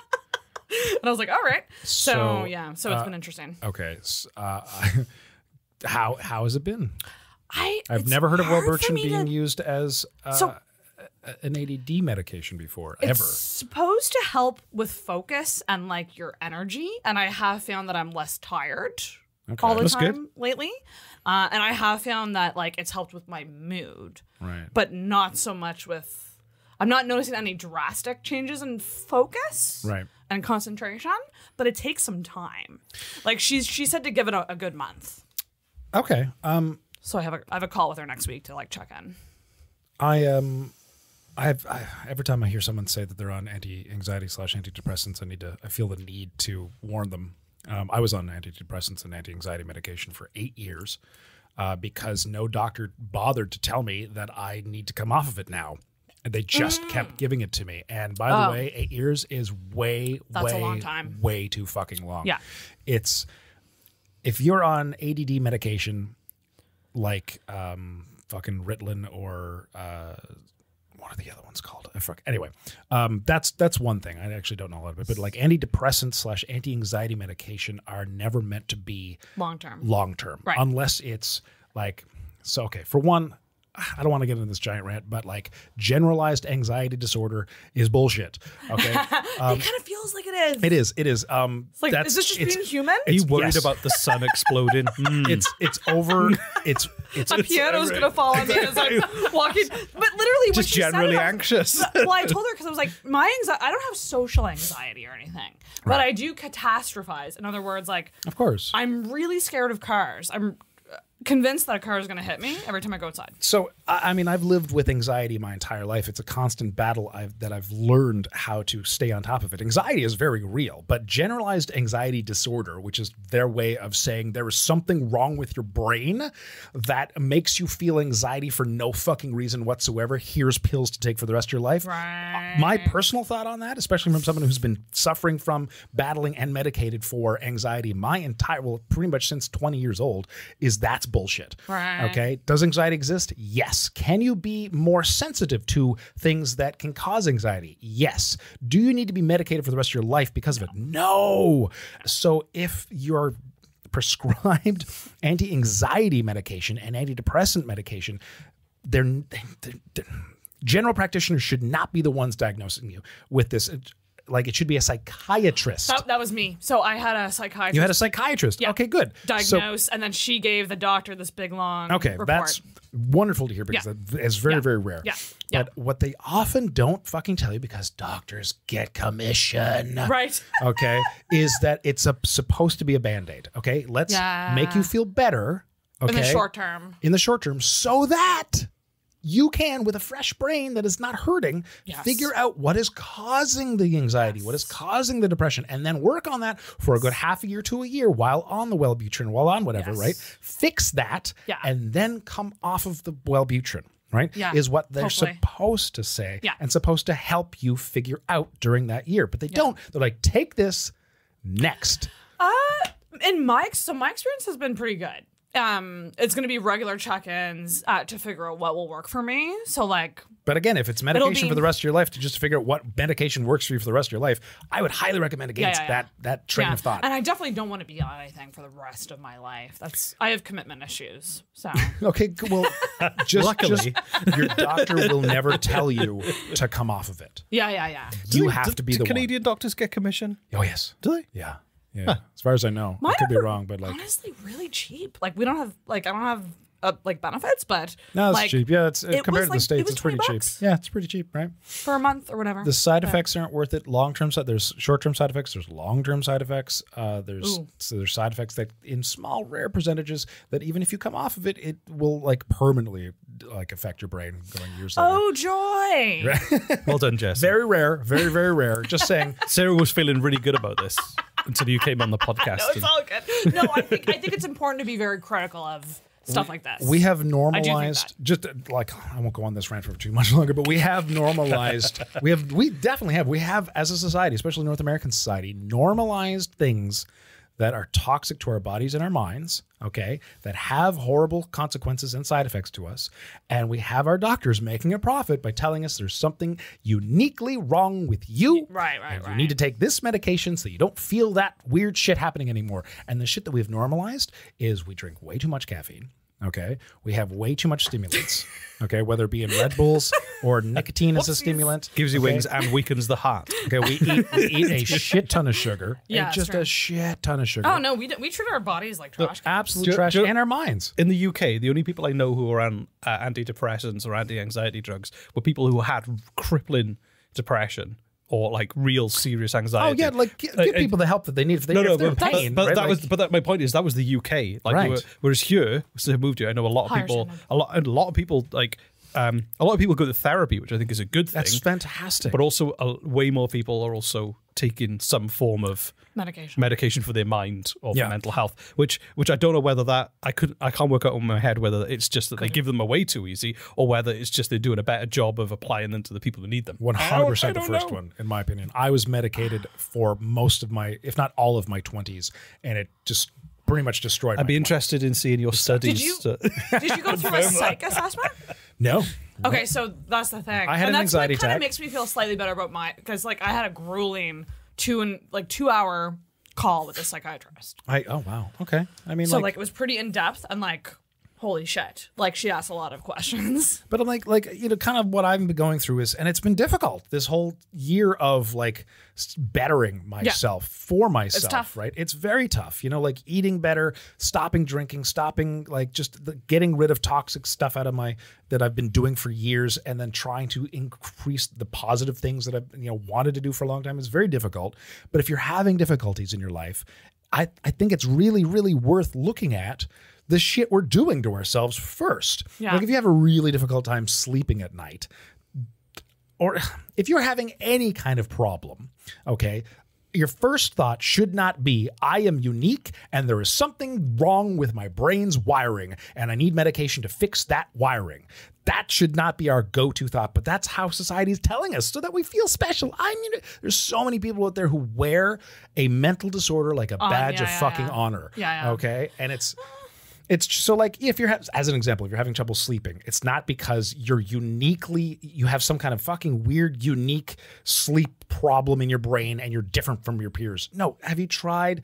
And I was like, all right. So it's been interesting. Okay. How has it been? I've it's never heard of hard for Wellbutrin me being to- used as an ADD medication before, It's ever. supposed to help with focus and like your energy, and I have found that I'm less tired all the That's time good. lately. And I have found that like it's helped with my mood, Right. but not so much with. I'm not noticing any drastic changes in focus, Right. and concentration, but it takes some time. Like she said to give it a good month. Okay. So I have a call with her next week to like check in. Every time I hear someone say that they're on anti-anxiety / antidepressants, I feel the need to warn them. I was on antidepressants and anti-anxiety medication for 8 years because no doctor bothered to tell me that I need to come off of it now. And they just kept giving it to me. And by the way, 8 years is That's a long time. way too fucking long. Yeah. If you're on ADD medication like fucking Ritalin or what are the other ones called? I forget. Anyway, that's one thing. I actually don't know a lot of it, but like antidepressant / anti-anxiety medication are never meant to be long term, right? Unless it's like, so okay, for one, I don't want to get into this giant rant, but like generalized anxiety disorder is bullshit. Okay, it kind of feels like it is. It is. It is. It's like, is this just being human? Are you worried about the sun exploding? It's over. It's a piano's gonna fall on me as I'm walking. But literally, just generally anxious. Well, I told her because I was like, my anxiety. I don't have social anxiety or anything, but I do catastrophize. In other words, like, of course, I'm really scared of cars. I'm convinced that a car is going to hit me every time I go outside. So, I mean, I've lived with anxiety my entire life. It's a constant battle that I've learned how to stay on top of it. Anxiety is very real, but generalized anxiety disorder, which is their way of saying there is something wrong with your brain that makes you feel anxiety for no fucking reason whatsoever. Here's pills to take for the rest of your life. Right. My personal thought on that, especially from someone who's been suffering from, battling, and medicated for anxiety pretty much since 20 years old, is that's bullshit. Right. Okay. Does anxiety exist? Yes. Can you be more sensitive to things that can cause anxiety? Yes. Do you need to be medicated for the rest of your life because of it? No. So if you're prescribed anti-anxiety medication and antidepressant medication, they're general practitioners should not be the ones diagnosing you with this. Like, it should be a psychiatrist. That was me. So I had a psychiatrist. You had a psychiatrist. Yeah. Okay, good. Diagnose, and then she gave the doctor this big, long report. That's wonderful to hear because that is very, very rare. Yeah. But what they often don't fucking tell you, because doctors get commission, right? Okay, is that it's supposed to be a Band-Aid. Okay, let's make you feel better. Okay, in the short term. In the short term, so that you can, with a fresh brain that is not hurting, figure out what is causing the anxiety, what is causing the depression, and then work on that for a good half a year to a year while on the Wellbutrin, while on whatever, right? Fix that, and then come off of the Wellbutrin, right? Yeah, is what they're supposed to say and supposed to help you figure out during that year. But they don't. They're like, take this next. My experience has been pretty good. It's going to be regular check-ins to figure out what will work for me. So, like, but again, if it's medication for the rest of your life, to just figure out what medication works for you for the rest of your life, I would highly recommend against that train of thought. And I definitely don't want to be on anything for the rest of my life. I have commitment issues. So okay, well, luckily, your doctor will never tell you to come off of it. Yeah. You have to be the one. Do Canadian doctors get commission? Oh yes. Do they? Yeah. Yeah, as far as I know, I could be wrong, but like honestly, really cheap. Like we don't have I don't have benefits, but no, it's like, cheap. Yeah, it's compared to the States, it's pretty cheap. Yeah, it's pretty cheap, right? For a month or whatever. The side effects aren't worth it. There's short-term side effects. There's long-term side effects. There's side effects that in small, rare percentages that even if you come off of it, it will like permanently like affect your brain going years later. Oh joy! Well done, Jess. Very rare, very very rare. Just saying. Sarah was feeling really good about this until you came on the podcast. No, it's all good. No, I think it's important to be very critical of stuff like this. We have normalized, just like, I won't go on this rant for too much longer, but we have normalized, we have as a society, especially North American society, normalized things that are toxic to our bodies and our minds, okay, that have horrible consequences and side effects to us. And we have our doctors making a profit by telling us there's something uniquely wrong with you. Right. You need to take this medication so you don't feel that weird shit happening anymore. And the shit that we've normalized is we drink way too much caffeine. Okay, we have way too much stimulants. Okay, whether it be in Red Bulls or nicotine as a stimulant, gives you wings and weakens the heart. Okay, we eat a shit ton of sugar. Yeah, just a shit ton of sugar. Oh no, we treat our bodies like trash. Absolute trash, and our minds. In the UK, the only people I know who are on antidepressants or anti-anxiety drugs were people who had crippling depression or like real serious anxiety. Oh yeah, like give people the help that they need if they're pain. But right? But my point is that was the UK. Like, right. Whereas here, so I moved here. I know a lot of people. A lot of people like. A lot of people go to therapy, which I think is a good thing. That's fantastic. But also, way more people are also taking some form of medication for their mind or for mental health. Which I don't know whether that I can't work out in my head whether it's just that they give them away too easy or whether it's just they're doing a better job of applying them to the people who need them. 100% the first one, in my opinion. I was medicated for most of my, if not all of my 20s, and it just pretty much destroyed. I'd be interested in seeing your studies. Did you go through a psych assessment? No. Okay, so that's the thing. I had and an that's anxiety what kind attack. of makes me feel slightly better about because like I had a grueling 2-hour call with a psychiatrist. Oh wow. Okay. I mean, So like it was pretty in depth and like holy shit. Like she asked a lot of questions. but I'm like kind of what I've been going through is, and it's been difficult this whole year of like bettering myself for myself. It's tough. Right? It's very tough. Like eating better, stopping drinking, stopping like just getting rid of toxic stuff out of that I've been doing for years, and then trying to increase the positive things that I've wanted to do for a long time. It's very difficult. But if you're having difficulties in your life, I think it's really, really worth looking at the shit we're doing to ourselves first. Yeah. Like if you have a really difficult time sleeping at night, or if you're having any kind of problem, okay, your first thought should not be, I am unique and there is something wrong with my brain's wiring and I need medication to fix that wiring. That should not be our go-to thought, but that's how society is telling us so that we feel special. I mean, there's so many people out there who wear a mental disorder like a badge of fucking honor. Yeah. Okay? And it's so like if you're, as an example, if you're having trouble sleeping, it's not because you have some kind of fucking weird, unique sleep problem in your brain and you're different from your peers. No, have you tried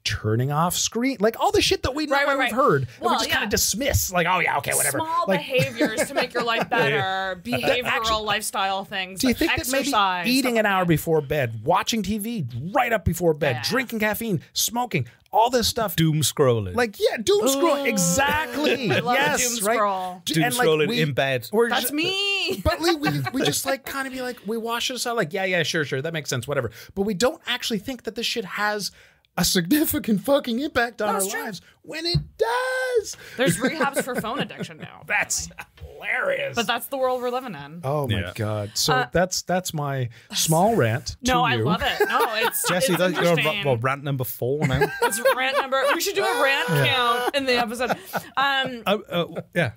turning off screen? Like all the shit that we know and we've heard that we just kind of dismiss. Like, oh yeah, okay, whatever. Small behaviors to make your life better, behavioral lifestyle things. Do you think exercise, that maybe eating an hour before bed, watching TV right up before bed, drinking caffeine, smoking, all this stuff. Doom scrolling. Like, doom scrolling. Exactly. I love yes, doom right? scroll. Doom scrolling in bed. That's me. But we just like kind of be like, we wash this out like, yeah, sure, that makes sense, whatever. But we don't actually think that this shit has a significant fucking impact on our lives when it does. There's rehabs for phone addiction now. That's hilarious. But that's the world we're living in. Oh my God. So that's my small rant to No, I you. love it. No, it's Jesse, it's you're interesting. rant number 4 now. It's rant number. We should do a rant count in the episode. Yeah.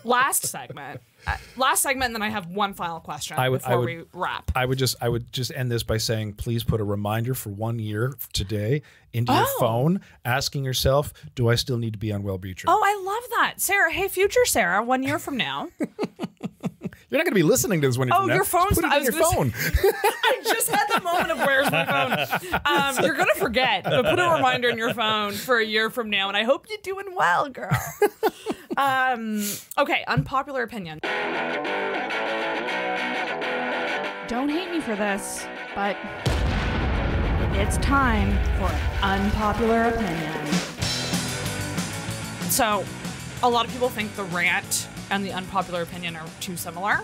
Last segment, and then I have one final question before we wrap. I would just end this by saying, please put a reminder for 1 year today into your phone, asking yourself, do I still need to be on Wellbutrin? Oh, I love that. Sarah, hey, future Sarah, 1 year from now. You're not going to be listening to this when you're your phone's Just put it in your phone. I just had the moment of where's my phone. You're going to forget, but put a reminder in your phone for a year from now, and I hope you're doing well, girl. Okay, unpopular opinion. Don't hate me for this, but it's time for an unpopular opinion. So, a lot of people think the rant and the unpopular opinion are too similar.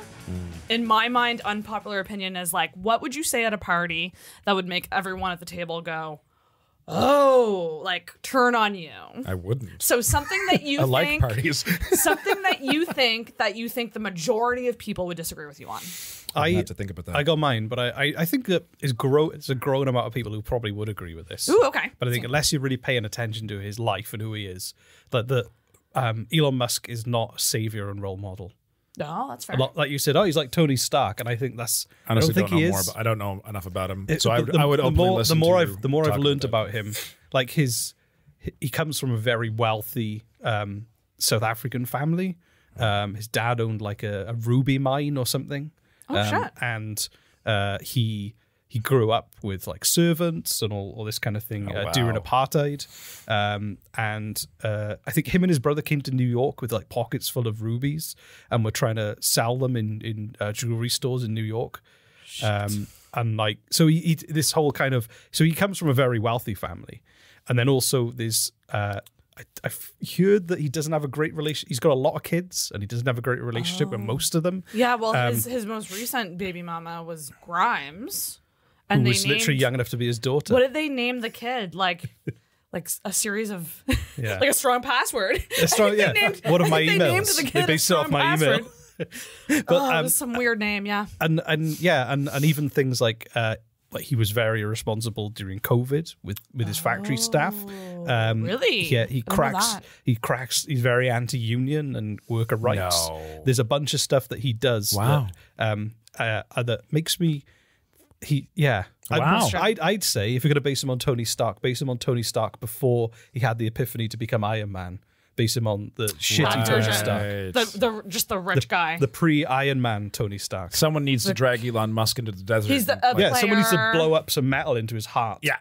In my mind, unpopular opinion is like, what would you say at a party that would make everyone at the table go, oh, like turn on you? I wouldn't. So something that you I think, like parties. something that you think the majority of people would disagree with you on. I have to think about that. I got mine, but I think that it's a growing amount of people who probably would agree with this. Ooh, okay. But I think unless you're really paying attention to his life and who he is, that Elon Musk is not a savior and role model. No, that's fair. Like you said, he's like Tony Stark, and I think that's. Honestly, I don't think he is. I don't know enough about him, It- so I would the openly more, listen the more to I've the more talk I've learned about about him, like he comes from a very wealthy South African family. His dad owned like a ruby mine or something. Oh, shit. And he grew up with like servants and all this kind of thing during apartheid. And I think him and his brother came to New York with like pockets full of rubies and were trying to sell them in jewelry stores in New York. And like, so he this whole kind of, so he comes from a very wealthy family. And then also there's, I've heard that he doesn't have a great relationship. He's got a lot of kids and he doesn't have a great relationship with most of them. Yeah, well, his most recent baby mama was Grimes. And who was literally young enough to be his daughter. What did they name the kid? Like a series of, Yeah. like a strong password. A strong, yeah. One of my They named emails. the They kid based it a off strong my email. password. But, It was some weird name, yeah. and even things like he was very irresponsible during COVID with his factory staff. Really? Yeah, he I didn't know cracks. He's very anti-union and worker rights. No. There's a bunch of stuff that he does. Wow. That makes me. Wow. I'd say if you're going to base him on Tony Stark, base him on Tony Stark before he had the epiphany to become Iron Man. base him on the shitty Right. Tony Right. Stark. Just the rich guy. The pre-Iron Man Tony Stark. Someone needs to drag Elon Musk into the desert. He's the and, Yeah, someone needs to player. blow up some metal into his heart. yeah.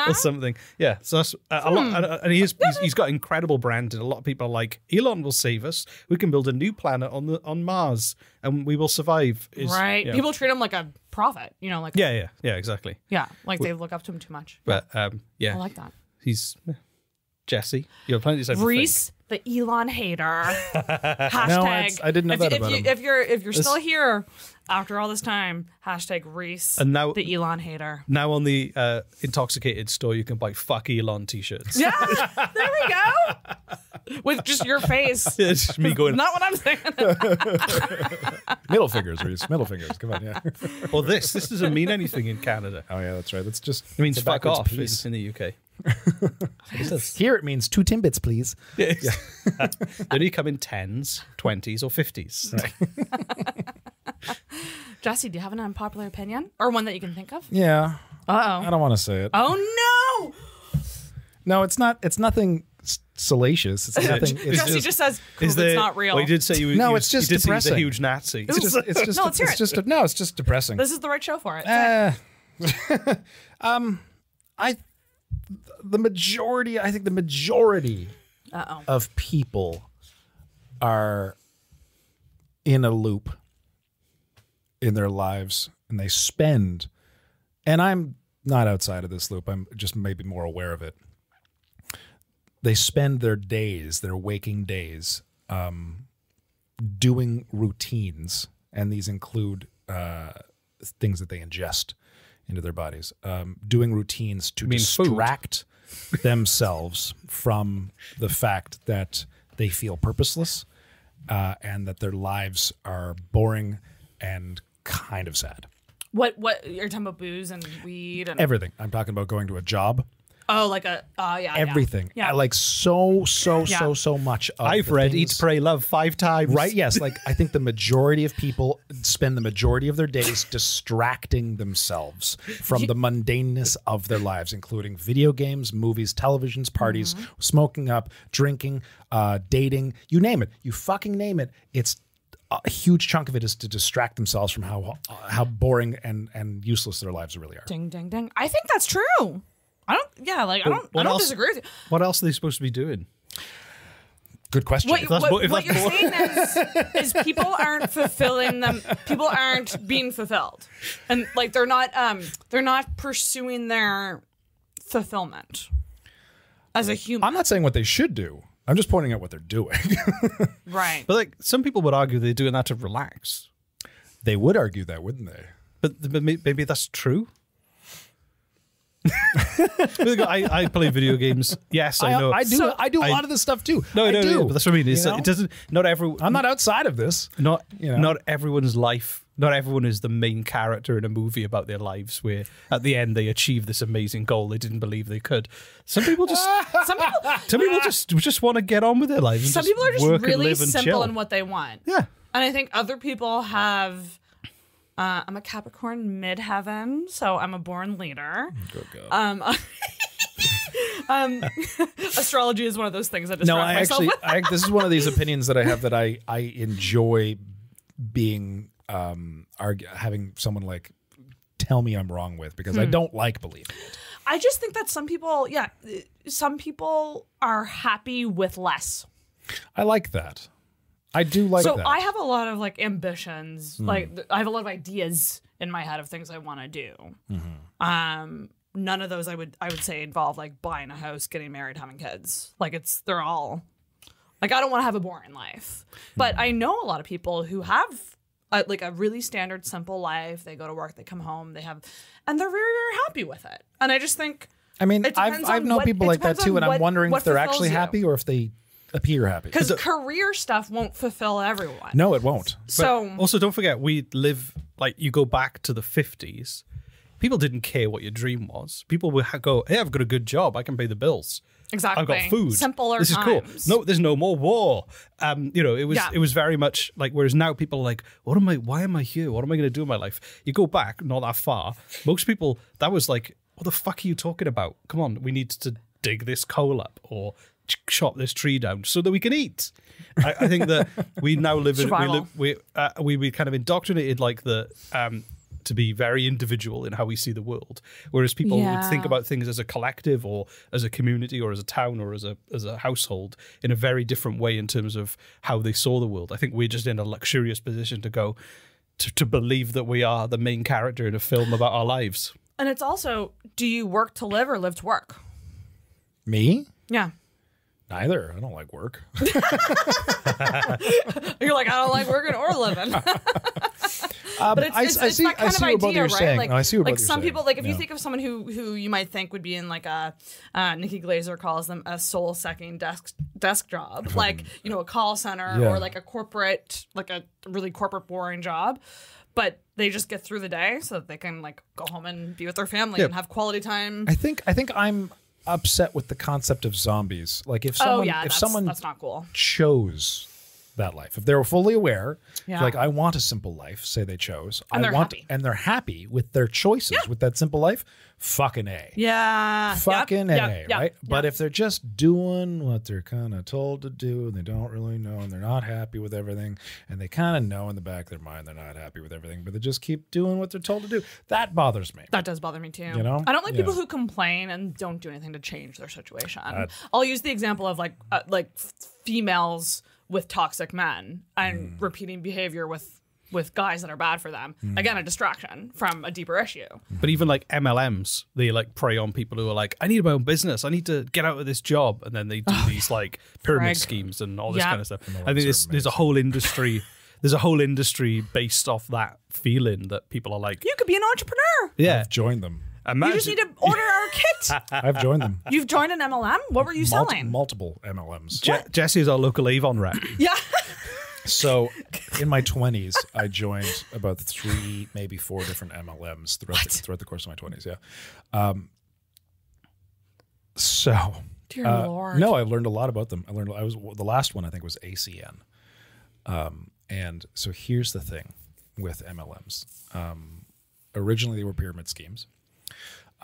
Or something. Yeah, so that's a lot. And he's got incredible brand, and a lot of people are like, Elon will save us. We can build a new planet on Mars, and we will survive. Right. Yeah. People treat him like a prophet, like Yeah, exactly. like they look up to him too much. But I yeah, like that. he's Jesse. You have plenty to say. Reese, the Elon hater. Hashtag. No, I didn't know that about him. If you're still here after all this time, hashtag Reese, And now- the Elon hater. Now on the Intoxicated store, you can buy "Fuck Elon" t-shirts. Yeah, there we go. With just your face. It's just me going, Not what I'm saying. Middle fingers, Rhys. Middle fingers. Come on, yeah. well, this doesn't mean anything in Canada. Oh, yeah, that's right. That's just. It means it's a fuck backwards off piece. in the UK. It does. Here it means 2 Timbits, please. They only come in 10s, 20s, or 50s. Jesse, do you have an unpopular opinion? Or one that you can think of? Yeah. Uh-oh. I don't want to say it. Oh, no! No, it's not. It's nothing salacious. It's nothing. It's Jesse just says, Is COVID's not real. Well, you did say you. No, you, it's just you did say he was a depressing. huge Nazi. It's just. It's just. No, let's hear it's it. just. No, it's just depressing. This is the right show for it. The majority. I think the majority Uh-oh. of people are in a loop in their lives, and they spend. And I'm not outside of this loop. I'm just maybe more aware of it. They spend their days, their waking days, doing routines, and these include things that they ingest into their bodies. Doing routines to distract themselves from the fact that they feel purposeless and that their lives are boring and kind of sad. What you're talking about booze and weed and Everything. I'm talking about going to a job. like Everything. Yeah. Like so much of I've the read things- Eat, Pray, Love 5 times. Right, yes. Like I think the majority of people spend the majority of their days distracting themselves from the mundaneness of their lives, including video games, movies, televisions, parties, smoking up, drinking, dating, you name it. You fucking name it. It's a huge chunk of it is to distract themselves from how boring and useless their lives really are. Ding ding ding. I think that's true. I don't disagree with you. What else are they supposed to be doing? Good question. What that's you're saying is people aren't fulfilling them. People aren't being fulfilled, and like they're not pursuing their fulfillment as a human. I'm not saying what they should do. I'm just pointing out what they're doing. Right. But like some people would argue they're doing that to relax. They would argue that, wouldn't they? But maybe that's true. I play video games. Yes, I know. I do a lot of this stuff too. No, I no, do. no, but that's what I mean. It's, You know? it doesn't. Not everyone. I'm not outside of this. Not know. not everyone's life. Not everyone is the main character in a movie about their lives, where at the end they achieve this amazing goal they didn't believe they could. Some people just. Some Some people just want to get on with their lives. And some people are just work and really live and simple chill. in what they want. Yeah. And I think other people have. I'm a Capricorn midheaven, so I'm a born leader. Astrology is one of those things I distract No, myself with. this is one of these opinions that I have that I enjoy being having someone like tell me I'm wrong with because I don't like believing it. I just think that some people are happy with less. I like that. I do like So that. I have a lot of like ambitions. Like I have a lot of ideas in my head of things I want to do. None of those I would say involve like buying a house, getting married, having kids. Like they're all like I don't want to have a boring life. But I know a lot of people who have like a really standard, simple life. They go to work, they come home, and they're very, very happy with it. And I just think I mean, it depends I've on known what- people it like that depends too, on and I'm what- wondering what if they're fulfills actually you. happy or if they appear happy. because career stuff won't fulfill everyone. No, it won't. So Also, don't forget, we live, like, you go back to the 50s, people didn't care what your dream was. People would go, hey, I've got a good job. I can pay the bills. exactly, I've got food. Simpler This is times. cool. No, there's no more war. It was very much like, whereas now people are like, why am I here? What am I going to do in my life? You go back, not that far. Most people, that was like, what the fuck are you talking about? Come on, we need to dig this coal up or chop this tree down so that we can eat. I think that we now live in we kind of indoctrinated like the to be very individual in how we see the world, whereas people would think about things as a collective or as a community or as a town or as a household in a very different way in terms of how they saw the world. I think we're just in a luxurious position to go to believe that we are the main character in a film about our lives. And it's also, do you work to live or live to work? Me? Yeah. Neither. I don't like work. You're like, I don't like working or living. But it's that kind of idea, right? Like, I see what like you're some saying. people, like if you think of someone who you might think would be in like a, Nikki Glaser calls them a soul-sucking desk job, like, you know, a call center or like a corporate, like a really corporate boring job. But they just get through the day so that they can like go home and be with their family and have quality time. I think I'm upset with the concept of zombies. Like if someone that's not cool. chose that life, if they were fully aware, Yeah. like I want a simple life, say they chose, And they're happy with their choices with that simple life, fucking A. Yeah. Fucking Yep. A, right? But if they're just doing what they're kind of told to do, and they don't really know, and they're not happy with everything, and they kind of know in the back of their mind they're not happy with everything, but they just keep doing what they're told to do, that bothers me. That does bother me too. You know? I don't like people who complain and don't do anything to change their situation. I'll use the example of like females with toxic men and repeating behavior with guys that are bad for them. Again, a distraction from a deeper issue. But even like MLMs, they like prey on people who are like, I need my own business. I need to get out of this job. And then they do these like pyramid schemes and all this kind of stuff. I think there's a whole industry. There's a whole industry based off that feeling that people are like, You could be an entrepreneur. yeah, I've joined them. You just need to order our kit. I've joined them. You've joined an MLM? What were you selling? Multiple MLMs. Jesse is our local Avon rep. Yeah. So in my 20s, I joined about 3, maybe 4 different MLMs throughout the course of my 20s. Yeah. Dear Lord. No, I learned a lot about them. The last one I think was ACN. And so here's the thing with MLMs. Originally they were pyramid schemes.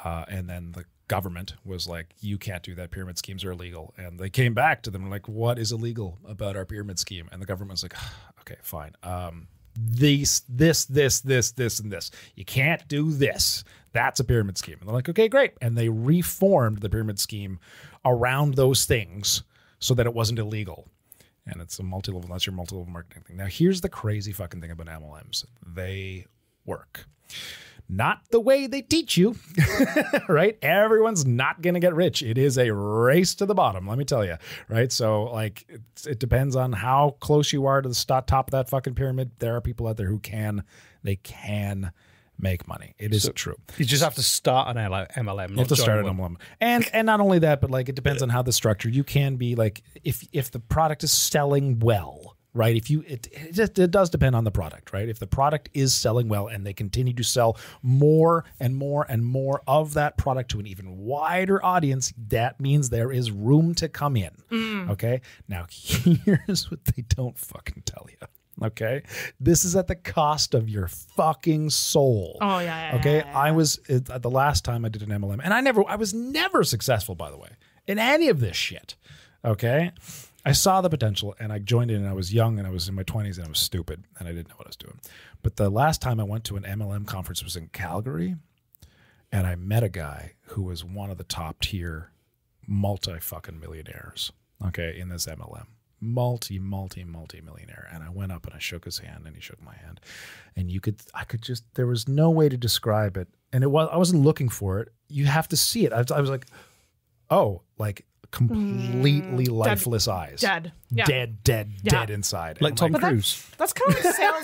And then the government was like, you can't do that. Pyramid schemes are illegal. And they came back to them like, what is illegal about our pyramid scheme? And the government was like, okay, fine. This, and this. You can't do this. That's a pyramid scheme. And they're like, okay, great. And they reformed the pyramid scheme around those things so that it wasn't illegal. And it's a multi-level, that's your multi-level marketing thing. Now, here's the crazy fucking thing about MLMs. They work. Not the way they teach you, right? Everyone's not going to get rich. It is a race to the bottom, let me tell you, right? So, like, it depends on how close you are to the top of that fucking pyramid. There are people out there who can make money. It is true. You just have to start an MLM. You have to start an MLM. And not only that, but, like, it depends on how the structure. You can be, like, if the product is selling well, right? It does depend on the product, right? If the product is selling well and they continue to sell more and more and more of that product to an even wider audience, that means there is room to come in. Okay? Now, here's what they don't fucking tell you. Okay? This is at the cost of your fucking soul. Oh, yeah. Okay? Yeah. I was, the last time I did an MLM, and I was never successful, by the way, in any of this shit. Okay? I saw the potential and I joined in, and I was young and I was in my 20s and I was stupid and I didn't know what I was doing. But the last time I went to an MLM conference was in Calgary, and I met a guy who was one of the top tier multi-fucking millionaires, okay, in this MLM. Multi-millionaire. And I went up and I shook his hand and he shook my hand. And there was no way to describe it. And I wasn't looking for it. You have to see it. I was like, oh, like, completely lifeless eyes. Dead. Yeah. Dead inside. Like Tom Cruise. That's kind of like sales.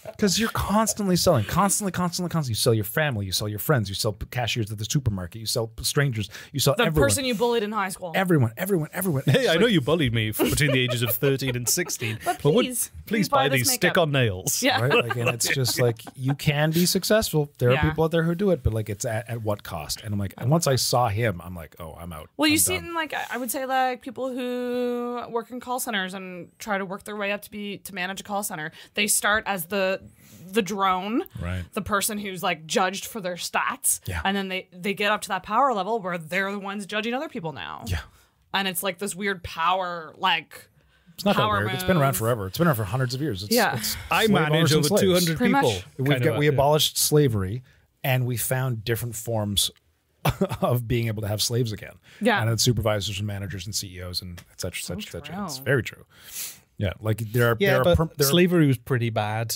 Because you're constantly selling. Constantly. You sell your family. You sell your friends. You sell cashiers at the supermarket. You sell strangers. You sell everyone. The person you bullied in high school. Everyone. Hey, I know you bullied me between the ages of 13 and 16. But please buy this these makeup. stick-on nails. Yeah. Right? Like, and it's just like, you can be successful. There are Yeah. people out there who do it, but like, it's at what cost? And I'm like, and once I saw him, I'm like, oh, I'm out. Well, you I'm see it done. in, like, I would say, like, people who work in call centers and try to work their way up to manage a call center. They start as the the drone, Right. the person who's like judged for their stats. Yeah. And then they get up to that power level where they're the ones judging other people now. Yeah. And it's like this weird power, like It's not that power weird. It's been around move. forever. It's been around for hundreds of years. It's, Yeah. it's I slave manage owners and over slaves. 200 Pretty people. much. We abolished slavery, and we found different forms of being able to have slaves again. Yeah. And it's supervisors and managers and CEOs and et cetera, et cetera, et cetera. true. It's very true. Yeah, like there are Yeah, there are, but there are slavery was pretty bad.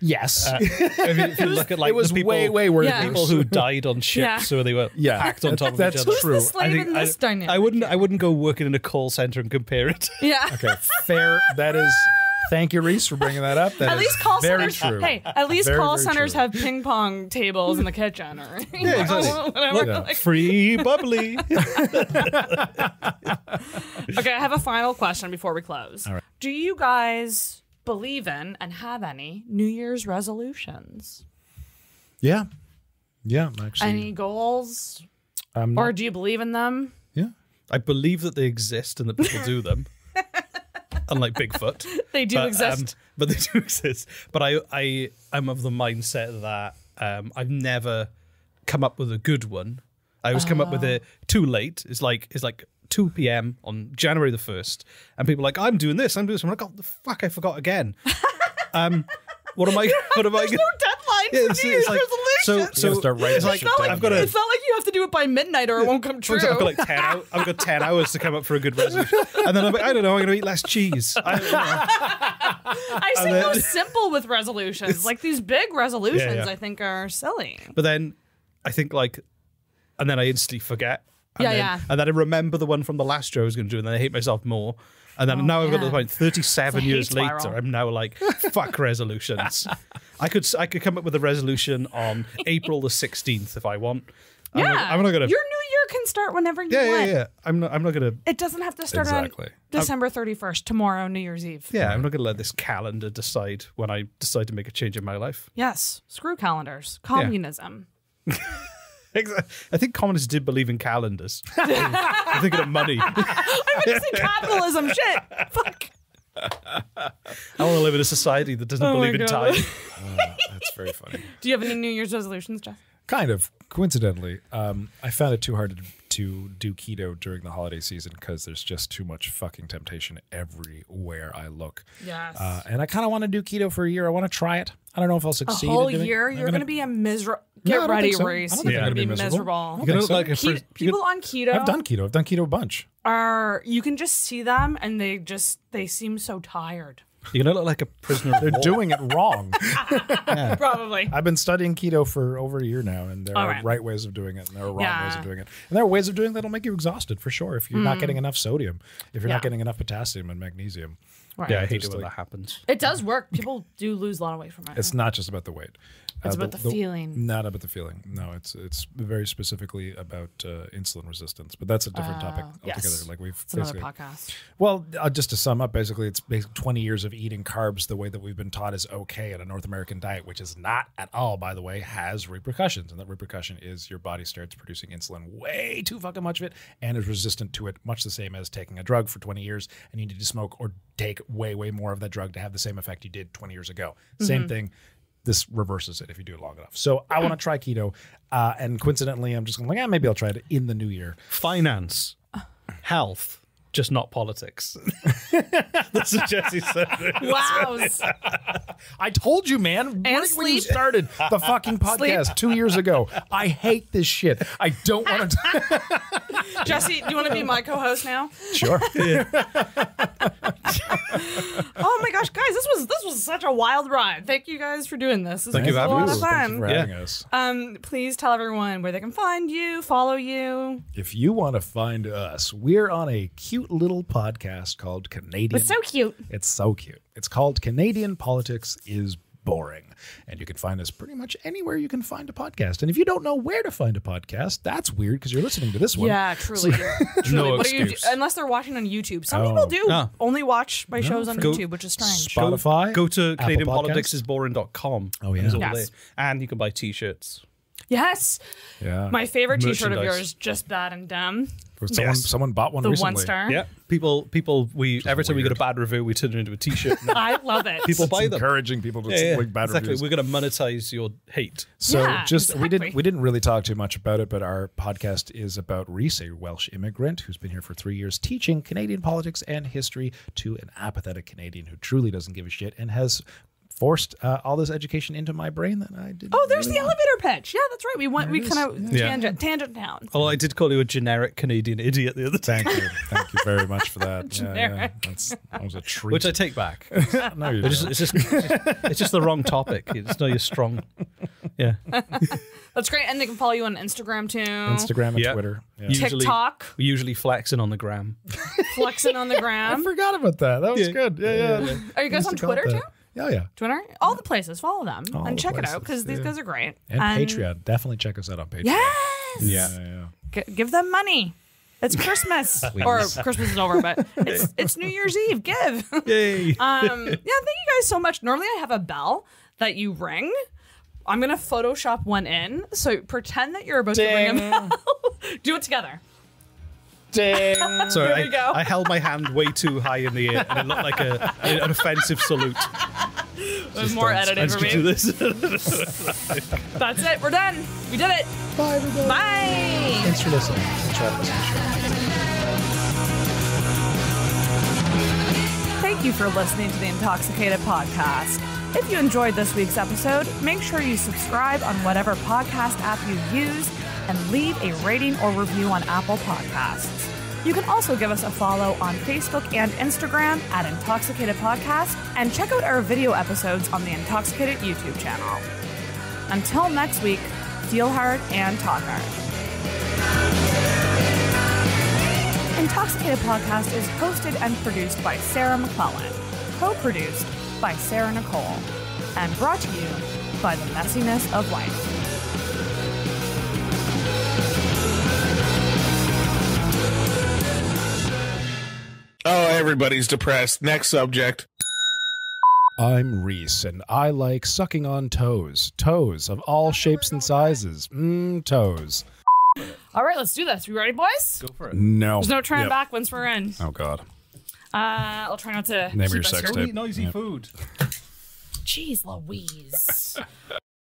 yes. If you look at like it was the people, way worse. Yeah. people who died on ships, Yeah. so they were Yeah. packed on top of That's each other. true. Who's the slave in this dynamic? I wouldn't go working in a call center and compare it. Yeah. Okay, fair. That is. Thank you, Rhys, for bringing that up. That At is least call very centers. true. Hey, at least Very, call very centers true. have ping pong tables in the kitchen, or Yeah, exactly. whatever. Yeah. Like- Free bubbly. okay, I have a final question before we close. All right. Do you guys believe in and have any New Year's resolutions? Yeah, yeah. Actually, Any goals, I'm or not, do you believe in them? yeah. I believe that they exist and that people do them. Unlike Bigfoot. They do exist. But they do exist. But I'm of the mindset that I've never come up with a good one. I always come up with it too late. It's like 2 p.m. on January the 1st, and people are like, I'm doing this. I'm like, oh, the fuck, I forgot again. What am I There's no deadline for New Year's resolutions. So You gotta start writing it's that like shit down. I've got to. It's not like you have to do it by midnight or it won't come true. I've got like 10 hours. I've got 10 hours to come up for a good resolution, and then I'm like, I don't know. I'm going to eat less cheese. I don't know. I say then- go simple with resolutions. Like these big resolutions, Yeah, yeah. I think are silly. But then I think and then I instantly forget. And Yeah, then, yeah. And then I remember the one from the last show I was going to do, and then I hate myself more. And then now I've got to the yeah. point 37 It's a years hate later, spiral. I'm now like, fuck resolutions. I could come up with a resolution on April the 16th if I want. I'm not gonna. Your new year can start whenever you want. Yeah. I'm not gonna. It doesn't have to start Exactly. on December 31st, tomorrow, New Year's Eve. Yeah, I'm not gonna let this calendar decide when I decide to make a change in my life. Yes, screw calendars. Communism. I think communists did believe in calendars. I'm thinking of money. I meant to say capitalism. Shit. Fuck. I want to live in a society that doesn't Oh my believe in God. time. That's very funny. Do you have any New Year's resolutions, Jeff? Kind of coincidentally, I found it too hard to do keto during the holiday season because there's just too much fucking temptation everywhere I look. Yes. And I kind of want to do keto for a year. I want to try it. I don't know if I'll A succeed. whole in doing it. year, I'm you're going to be a miserable. No, I Get don't ready, think so. Rhys. I don't You're think going I'm to be gonna be miserable. You're gonna look like a People on keto I've done keto. I've done keto a bunch. are, you can just see them and they seem so tired. You're gonna look like a prisoner of They're war. doing it wrong. Probably. I've been studying keto for over a year now, and there All are right. right ways of doing it, and there are wrong Yeah. ways of doing it. And there are ways of doing it that'll make you exhausted for sure if you're not getting enough sodium, if you're Yeah. not getting enough potassium and magnesium. Right. Yeah, I hate it Just when like- that happens. It does work. People do lose a lot of weight from it. It's not just about the weight. It's about the feeling. Not about the feeling. No, it's very specifically about insulin resistance. But that's a different topic altogether. yes. Like we've It's another basically- podcast. Well, just to sum up, basically, it's 20 years of eating carbs the way that we've been taught is okay in a North American diet, which is not at all, by the way, has repercussions. And that repercussion is your body starts producing insulin way too fucking much of it and is resistant to it, much the same as taking a drug for 20 years and you need to smoke or take way, way more of that drug to have the same effect you did 20 years ago. Same thing. This reverses it if you do it long enough. So I want to try keto. And coincidentally, I'm just going like, maybe I'll try it in the new year. Finance, health, just not politics. That's what Jesse said. Wow. I told you, man. When you sleep. started the fucking podcast 2 years ago. I hate this shit. I don't want to. Jesse, do you want to be my co-host now? Sure. Oh my gosh, guys, this was such a wild ride. Thank you guys for doing this. This Thank was you for a having lot us. of Thank fun. you for having us. Please tell everyone where they can find you, follow you. If you want to find us, we're on a cute little podcast called Canadian. It's so cute. It's so cute. It's called Canadian Politics is Boring. And you can find us pretty much anywhere you can find a podcast. And if you don't know where to find a podcast, that's weird because you're listening to this one. Yeah, truly. No What do you do? excuse. Unless they're watching on YouTube. Some Oh. people do No. only watch my shows on Go- YouTube, which is strange. Spotify. Go to Apple Podcasts. CanadianPoliticsIsBoring.com. Oh, yeah. It's all Yes. there. And you can buy t-shirts. Yes. Yeah. My favorite T-shirt of Merchandise. yours, just bad and dumb. Someone bought one The recently. 1 star. Yeah, people. We every time we get a bad review, we turn it into a T-shirt. I love it. People buy them. Encouraging people to link bad exactly. reviews. We're going to monetize your hate. So Yeah, we exactly. didn't really talk too much about it, but our podcast is about Rhys, a Welsh immigrant who's been here for 3 years, teaching Canadian politics and history to an apathetic Canadian who truly doesn't give a shit and has forced all this education into my brain that I didn't. Oh, there's really the want. elevator pitch. Yeah, that's right. We kind of Yeah. tangent down. Although I did call you a generic Canadian idiot the other time, Thank you very much for that. Generic. That was a treat. which I take back. no, you It's don't. it's just the wrong topic. It's not your strong. Yeah. That's great. And they can follow you on Instagram too. Instagram and Yeah. Twitter. Yeah. Usually- TikTok. We're usually flexing on the gram. Flexing on the I gram. forgot about that. That was Yeah. good. Yeah. Are you guys on Twitter too? Yeah. Twitter? All the places. Follow them All and the check it places, out because these yeah. guys are great. And Patreon. Definitely check us out on Patreon. Yes. Yeah. Give them money. It's Christmas. Or Christmas is over, but it's New Year's Eve. Give. Yay. Thank you guys so much. Normally I have a bell that you ring. I'm going to Photoshop one in. So pretend that you're about to ring a bell. Do it together. Sorry, There we go. I held my hand way too high in the air and it looked like an offensive salute. There's more I editing just for could do me. this. That's it. We're done. We did it. Bye, everybody. Bye. Thanks for listening. Thanks for having us on the show. Thank you for listening to the Intoxicated podcast. If you enjoyed this week's episode, make sure you subscribe on whatever podcast app you use and leave a rating or review on Apple Podcasts. You can also give us a follow on Facebook and Instagram at Intoxicated Podcast and check out our video episodes on the Intoxicated YouTube channel. Until next week, feel hard and talk hard. Intoxicated Podcast is hosted and produced by Sarah McClellan, co-produced by Sarah Nicole, and brought to you by the messiness of life. Oh, everybody's depressed. Next subject. I'm Rhys, and I like sucking on toes. Toes of all shapes and sizes. Toes. All right, let's do this. You ready, boys? Go for it. No. There's no turning Yep. back once we're in. Oh, God. I'll try not to Name keep your us sex here. tape. Don't eat noisy food. Jeez Louise.